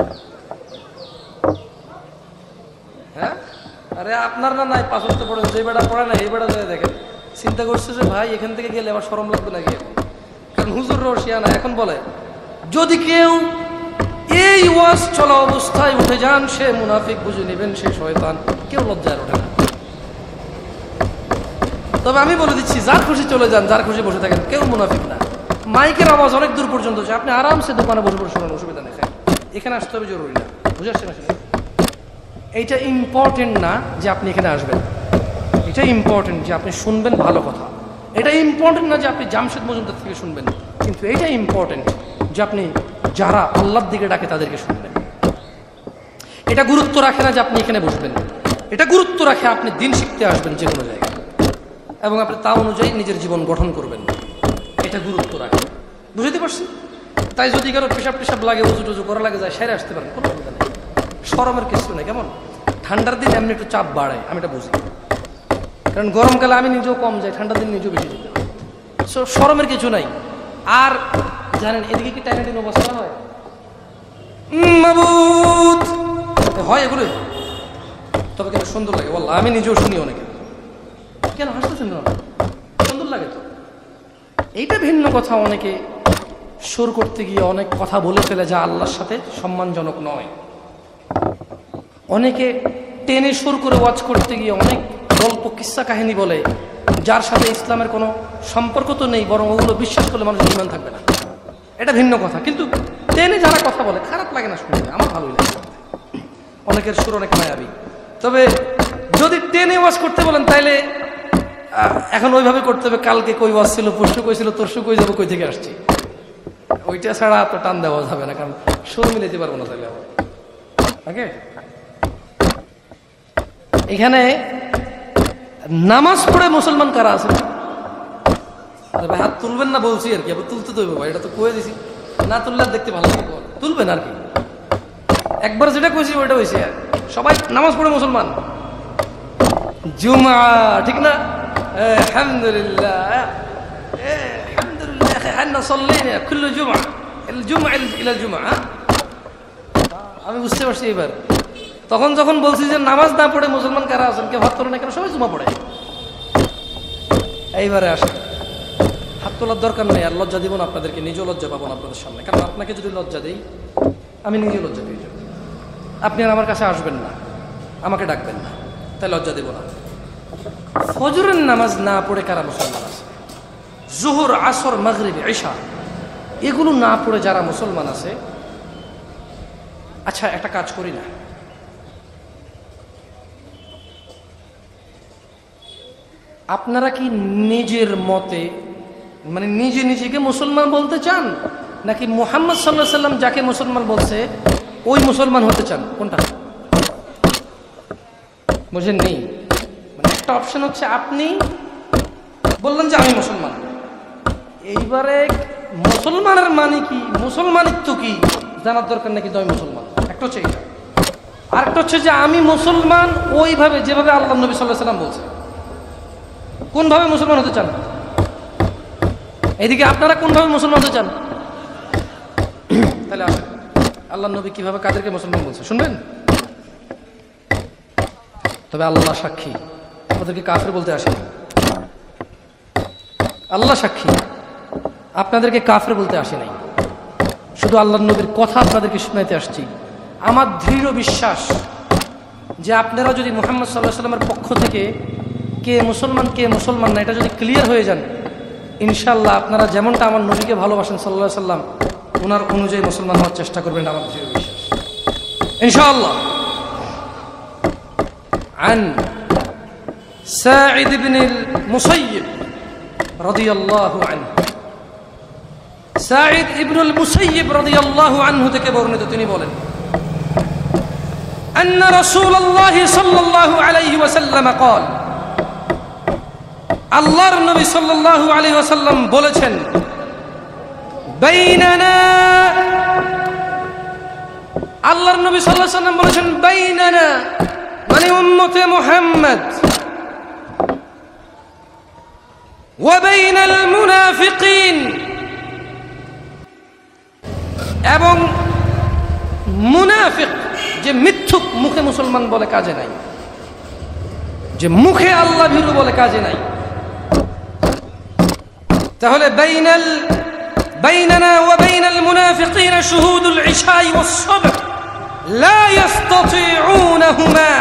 হ্যাঁ, আরে আপনার না নাই পাঁচ ওয়াক্ত পড়েন, যে বেড়া পড়ে না এই বেড়া যায় দেখেন, চিন্তা করছে যে ভাই এখান থেকে গেলে আবার শরম লাগবে নাকি, কারণ হুজুর রশিয়া না। এখন বলে যদি কেউ এই ওয়াজ চলা অবস্থায় উঠে যান, সে মুনাফিক, বুঝে নেবেন সে শয়তান। কেউ লজ্জায় ওঠে না। তবে আমি বলে দিচ্ছি, যার খুশি চলে যান, যার খুশি বসে থাকেন, কেউ মুনাফিক না। মাইকের আওয়াজ অনেক দূর পর্যন্ত হচ্ছে, আপনি আরামসে দোকানে বসে বসে শোনেন, অসুবিধা নেই। এখানে আসতে হবে জরুরি না, বুঝে আসছে না? এইটা ইম্পর্টেন্ট না যে আপনি এখানে আসবেন, এটা ইম্পর্টেন্ট যে আপনি শুনবেন ভালো কথা। এটা ইম্পর্টেন্ট না যে আপনি জামশেদ মজুমদার থেকে শুনবেন, কিন্তু এটা ইম্পর্টেন্ট যে আপনি যারা আল্লাহর দিকে ডাকে তাদেরকে শুনবেন। এটা গুরুত্ব রাখে না যে আপনি এখানে বসবেন, এটা গুরুত্ব রাখে আপনি দিন শিখতে আসবেন যে কোনো জায়গায়, এবং আপনি তা অনুযায়ী নিজের জীবন গঠন করবেন, এটা গুরুত্ব রাখে। বুঝতে পারছি? তাই যদি কারো পেশাব টেশাব লাগে, উজু টুজু করা লাগে, যায় সেরে আসতে পারেন, কোনো অসুবিধা নেই, শরমের কিছু নেই। কেমন ঠান্ডার দিন এমনি একটু চাপ বাড়ায়, আমি এটা বুঝি, কারণ গরমকালে আমি নিজেও কম যাই, ঠান্ডার দিন নিজেও বেশি যাই, শরমের কিছু নাই। আর জানেন এদিকে কি টাইনাটিন অবস্থা হয়? মাবুদ হয় এগুলো, তবে কিন্তু সুন্দর লাগে, বললাম আমি নিজেও শুনি অনেকে। কেন হাসতেছেন না? সুন্দর লাগে তো। এইটা ভিন্ন কথা, অনেকে সুর করতে গিয়ে অনেক কথা বলে ফেলে যা আল্লাহর সাথে সম্মানজনক নয়। অনেকে টেনে সুর করে ওয়াজ করতে গিয়ে অনেক গল্প কিস্সা কাহিনী বলে, যার সাথে ইসলামের কোনো সম্পর্ক তো নেই, বরং ওগুলো বিশ্বাস করলে মানুষের ঈমান থাকবে না। এটা ভিন্ন কথা, কিন্তু টেনে যারা কথা বলে খারাপ লাগে না শুনতে, আমার ভালোই লাগে। অনেকের সুর অনেক মায়াবী। তবে যদি টেনে ওয়াজ করতে বলেন তাইলে এখন ওইভাবে করতে হবে, কালকে কই ওয়াজ ছিল, পরশু কই ছিল, তরশু কই যাবো, কই থেকে আসছি, ওইটা ছাড়া তো টান দেওয়া যাবে না, কারণ সুর মিলাইতে পারবো না তাহলে আবার। ওকে, এখানে নামাজ পড়ে মুসলমান কারা আছে? আরে ভাই হাত তুলবেন না বলছি আর কি, আবার তুলতে দেবো ভাই, এটা তো কয়ে দিছি, না তুললে দেখতে ভালো লাগে, তুলবেন আর কি। একবার যেটা কইছি ওইটা হয়েছে, সবাই নামাজ পড়ে মুসলমান। জুমা, ঠিক না? আলহামদুলিল্লাহ, আলহামদুলিল্লাহ, হান্না সাল্লাইনা কুল্লু জুমআ, জুমআ ইলা জুমআ। আমি বুঝতে পারছি এবার। তখন যখন বলছি যে নামাজ না পড়ে মুসলমান কারা আছেন, কেউ হাত তোলে না, কেন সবাই জুমা পড়ে। এইবারে আসে, হাত তোলার দরকার নেই, আর লজ্জা দিব না আপনাদেরকে, নিজেও লজ্জা পাবো না আপনাদের সামনে, কারণ আপনাকে যদি লজ্জা দেই আমি নিজে লজ্জা পেয়ে যাব। আপনি আর আমার কাছে আসবেন না, আমাকে ডাকবেন না, তাই লজ্জা দেব না। ফজরের নামাজ না পড়ে কারা মুসলমান আছে? জোহর, আসর, মাগরিব, ইশা, এগুলো না পড়ে যারা মুসলমান আছে, আচ্ছা একটা কাজ করি না, আপনারা কি নিজের মতে মানে নিজে নিজেকে মুসলমান বলতে চান, নাকি মুহাম্মদ সাল্লাল্লাহু আলাইহি সাল্লাম যাকে মুসলমান বলছে ওই মুসলমান হতে চান? কোনটা বুঝেন? নেই মানে একটা অপশন হচ্ছে আপনি বললেন যে আমি মুসলমান, এইবারে মুসলমানের মানে কি, মুসলমানিত্ব কি জানার দরকার নাকি আমি মুসলমান। একটা হচ্ছে এটা, আর একটা হচ্ছে যে আমি মুসলমান ওইভাবে যেভাবে আল্লাহ নবী সাল্লাল্লাহু আলাইহি সাল্লাম বলছে। কোনভাবে মুসলমান হতে চান? এদিকে আপনারা কোনভাবে মুসলমান হতে চান? তাহলে আসেন, আল্লাহ নবী কিভাবে কাদেরকে মুসলমান বলছে শুনবেন। তবে আল্লাহ সাক্ষী, আপনাদেরকে কাফের বলতে আসেনি। আল্লাহ সাক্ষী, আপনাদেরকে কাফের বলতে আসে নাই। শুধু আল্লাহর নবীর কথা আপনাদেরকে শোনাতে আসছি। আমার দৃঢ় বিশ্বাস যে আপনারা যদি মুহাম্মদ সাল্লাল্লাহু আলাইহি ওয়াসাল্লামের পক্ষ থেকে কে মুসলমান না এটা যদি ক্লিয়ার হয়ে যান, ইনশাআল্লাহ আপনারা যেমনটা আমার নবীকে ভালোবাসেন সাল্লাল্লাহু আলাইহি ওয়াসাল্লাম, ওনার অনুযায়ী মুসলমান হওয়ার চেষ্টা করবেন, আমার দৃঢ় বিশ্বাস ইনশাআল্লাহ। عن ساعد بن المسيب رضي الله عنه, সাঈদ ইবনুল মুসাইয়িব রাদিয়াল্লাহু আনহু থেকে বর্ণিত, তিনি বলেন আন্না রাসূলুল্লাহ সাল্লাল্লাহু আলাইহি ওয়াসাল্লাম قال, আল্লাহর নবী সাল্লাল্লাহু আলাইহি ওয়াসাল্লাম বলেছেন, বাইনানা, আল্লাহর নবী সাল্লাল্লাহু আলাইহি ওয়াসাল্লাম বলেছেন বাইনানা মানে উম্মতে মুহাম্মদ, ওয়া বাইনাল মুনাফিকিন, এবং মুনাফিক যে মিথ্যুক, মুখে মুসলমান বলে কাজে নাই, যে মুখে আল্লাহ ভীরু বলে কাজে নাই। তাহলে বাইনানা ওয়া বাইনাল মুনাফিকিন শুহুদুল ইশাই ওয়াস সাবহ লা ইস্তাতিউনাহুমা।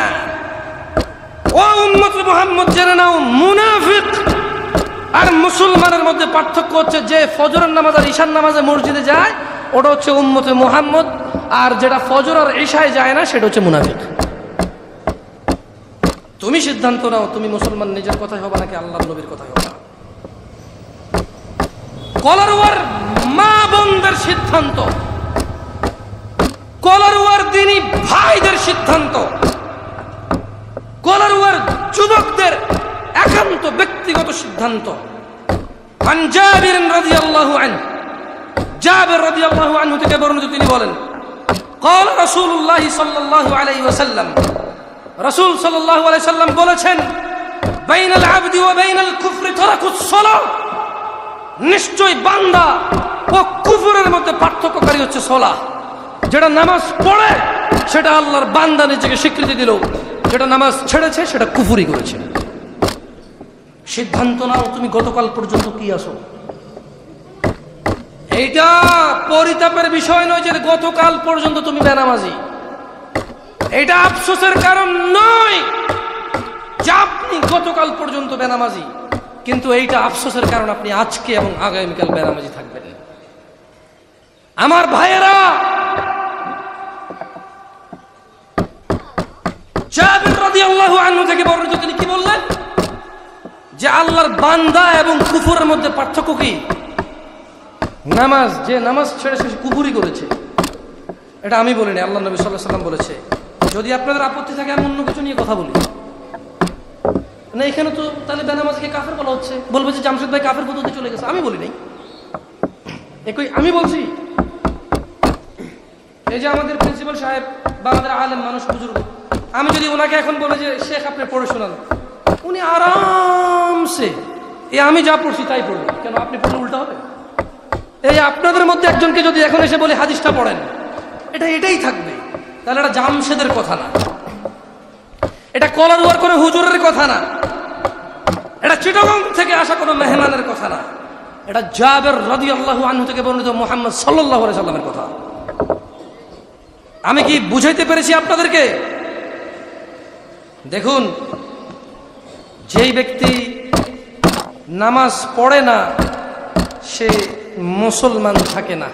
ও উম্মত মুহাম্মদ জেনে নাও, মুনাফিক আর মুসলমানের মধ্যে পার্থক্য হচ্ছে যে ফজরের নামাজ আর ঈশার নামাজে মসজিদে যায় ওটা হচ্ছে উম্মতে মুহাম্মদ, আর যেটা ফজর আর ঈশায় যায় না সেটা হচ্ছে মুনাফিক। তুমি সিদ্ধান্ত নাও, তুমি মুসলমান নিজের কথাই হবে নাকি আল্লাহর নবীর কথাই হবে। কলারওয়ার মা বোনদের সিদ্ধান্ত, কলারওয়ার দিনী ভাইদের সিদ্ধান্ত, কলারওয়ার যুবকদের একান্ত ব্যক্তিগত সিদ্ধান্ত। আন জাবির রাদিয়াল্লাহু আনহু, জাবির রাদিয়াল্লাহু আনহু থেকে বর্ণিত, তিনি বলেন, قال رسول الله صلى الله عليه وسلم, রাসূল সাল্লাল্লাহু আলাইহি সাল্লাম বলেছেন, বাইনাল আবদি ওয়া বাইনাল কুফরি তারাকুস সালাহ, নিশ্চয় বান্দা ও কুফরের মধ্যে পার্থক্যকারী হচ্ছে সালাহ। যেটা নামাজ পড়ে সেটা আল্লাহর বান্দা নিজেকে স্বীকৃতি দিল, যেটা নামাজ ছেড়েছে সেটা কুফরি করেছে। সিদ্ধান্ত নাও তুমি গতকাল পর্যন্ত কি আছো। এইটা পরিতাপের বিষয় নয় যে গতকাল পর্যন্ত তুমি বেনামাজি, এটা আফসোসের কারণ নয় যে আপনি গতকাল পর্যন্ত বেনামাজি, কিন্তু এইটা আফসোসের কারণ আপনি আজকে এবং আগামীকাল বেনামাজি থাকবেন। আমার ভাইয়েরা, জাবির রাদিয়াল্লাহু আনহু থেকে বর্ণিত, তিনি কি বললেন যে আল্লাহর বান্দা এবং কুফরের মধ্যে পার্থক্য কি? নামাজ, যে নামাজ ছেড়ে সে কুফরি করেছে। এটা আমি বলিনি, আল্লাহ নবী সাল্লাল্লাহু আলাইহি ওয়াসাল্লাম বলেছে। যদি আপনাদের আপত্তি থাকে আমি অন্য কিছু নিয়ে কথা বলি না, এখানে তো তাহলে বেনামাজিকে কাফের বলা হচ্ছে, বলবে যে জামশেদ ভাই কাফের পদ্ধতি চলে গেছে। আমি বলি নাই, একই আমি বলছি। এই যে আমাদের প্রিন্সিপাল সাহেব বা আমাদের আলেম মানুষ, বুজুর্গ, আমি যদি ওনাকে এখন বলে যে শেখ আপনি পড়ে শোনান, উনি আরামসে আমি যা পড়ছি তাই পড়বে। কেন আপনি পড়লে উল্টা হবে? এই আপনাদের মধ্যে একজনকে যদি এখন এসে বলে হাদিসটা পড়েন, এটাই থাকবে। তাহলে এটা জামশেদের কথা না, এটা কলারওয়ার কোনো হুজুরের কথা না, এটা চিটাগং থেকে আসা কোনো মেহমানের কথা না, এটা জাবের রাদিয়াল্লাহু আনহু থেকে বর্ণিত মুহাম্মদ সাল্লাল্লাহু আলাইহি সাল্লামের কথা। আমি কি বুঝাইতে পেরেছি আপনাদেরকে? দেখুন, যেই ব্যক্তি নামাজ পড়ে না সে মুসলমান থাকে না।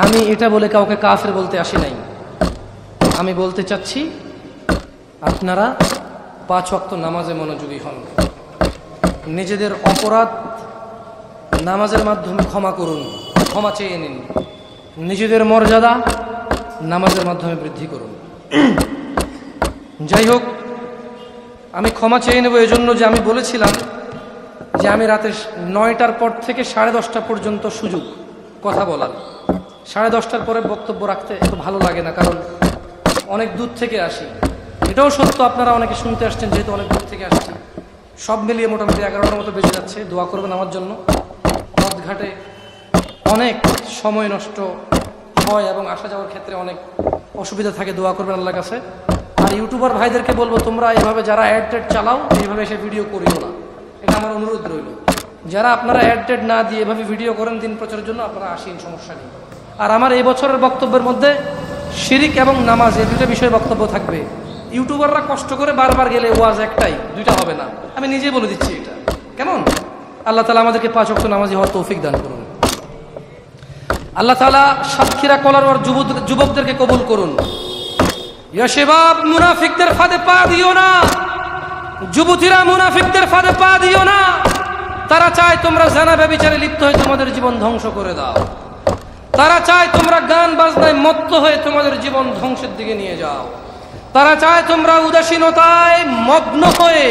আমি এটা বলে কাউকে কাফের বলতে আসি নাই। আমি বলতে চাচ্ছি আপনারা 5 ওয়াক্ত নামাজে মনোযোগী হন, নিজেদের অপরাধ নামাজের মাধ্যমে ক্ষমা করুন, ক্ষমা চেয়ে নিন, নিজেদের মর্যাদা নামাজের মাধ্যমে বৃদ্ধি করুন। যাই হোক, আমি ক্ষমা চেয়ে নেব এজন্য যে আমি বলেছিলাম যে আমি রাতে 9টার পর থেকে 10:30 পর্যন্ত সুযোগ কথা বলার। 10:30টার পরে বক্তব্য রাখতে এত ভালো লাগে না, কারণ অনেক দূর থেকে আসি। এটাও সত্য, আপনারা অনেকে শুনতে আসছেন যেহেতু অনেক দূর থেকে আসছি। সব মিলিয়ে মোটামুটি 11টার মতো বেজে যাচ্ছে। দোয়া করবেন আমার জন্য। পথঘাটে অনেক সময় নষ্ট হয় এবং আসা যাওয়ার ক্ষেত্রে অনেক অসুবিধা থাকে, দোয়া করবেন আল্লাহর কাছে। আর ইউটিউবার ভাইদেরকে বলবো, তোমরা এভাবে যারা অ্যাড চালাও এইভাবে এসে ভিডিও করিও না, এটা আমার অনুরোধ রইল। যারা আপনারা অ্যাড না দিয়ে এভাবে ভিডিও করেন দিন প্রচারের জন্য, আপনারা আসেন, সমস্যা নেই। আর আমার এই বছরের বক্তব্যের মধ্যে শিরিক এবং নামাজ এই দুটো বিষয়ে বক্তব্য থাকবে। ইউটিউবাররা কষ্ট করে বারবার গেলে ওয়াজ একটাই, দুইটা হবে না, আমি নিজেই বলে দিচ্ছি এটা। কেমন? আল্লাহ তাআলা আমাদেরকে 5 ওয়াক্ত নামাজি হওয়ার তৌফিক দান করুন। আল্লাহ তাআলা সাতক্ষীরা কলারওয়ার যুবকদেরকে কবুল করুন। ইয়া শাবাব, মুনাফিকদের ফাঁদে পা দিও না। যুবতীরা মুনাফিকদের ফাঁদে পা দিও না। তারা চায় তোমরা জানা ব্যভিচারে লিপ্ত হয়ে তোমাদের জীবন ধ্বংস করে দাও। তারা চায় তোমরা গান বাজনায় মত্ত হয়ে তোমাদের জীবন ধ্বংসের দিকে নিয়ে যাও। তারা চায় তোমরা উদাসীনতায় মগ্ন হয়ে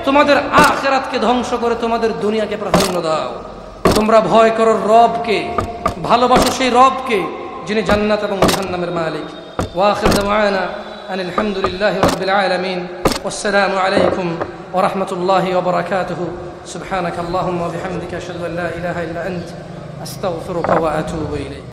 তোমাদের আখিরাতকে ধ্বংস করে তোমাদের দুনিয়াকে প্রাধান্য দাও। তোমরা ভয় করো রবকে, ভালোবাসো সেই রবকে যিনি জান্নাত এবং জাহান্নামের মালিক। ওয়া আখির দাওয়ানা আনিল হামদুলিল্লাহি রাব্বিল আলামিন। ওয়াসসালামু আলাইকুম ওয়া রাহমাতুল্লাহি ওয়া বারাকাতুহু। সুবহানাকাল্লাহুম্মা ওয়া বিহামদিকা আশহাদু আল লা ইলাহা ইল্লা আনতা আস্তাগফিরুকা ওয়া আতুবু ইলাইক।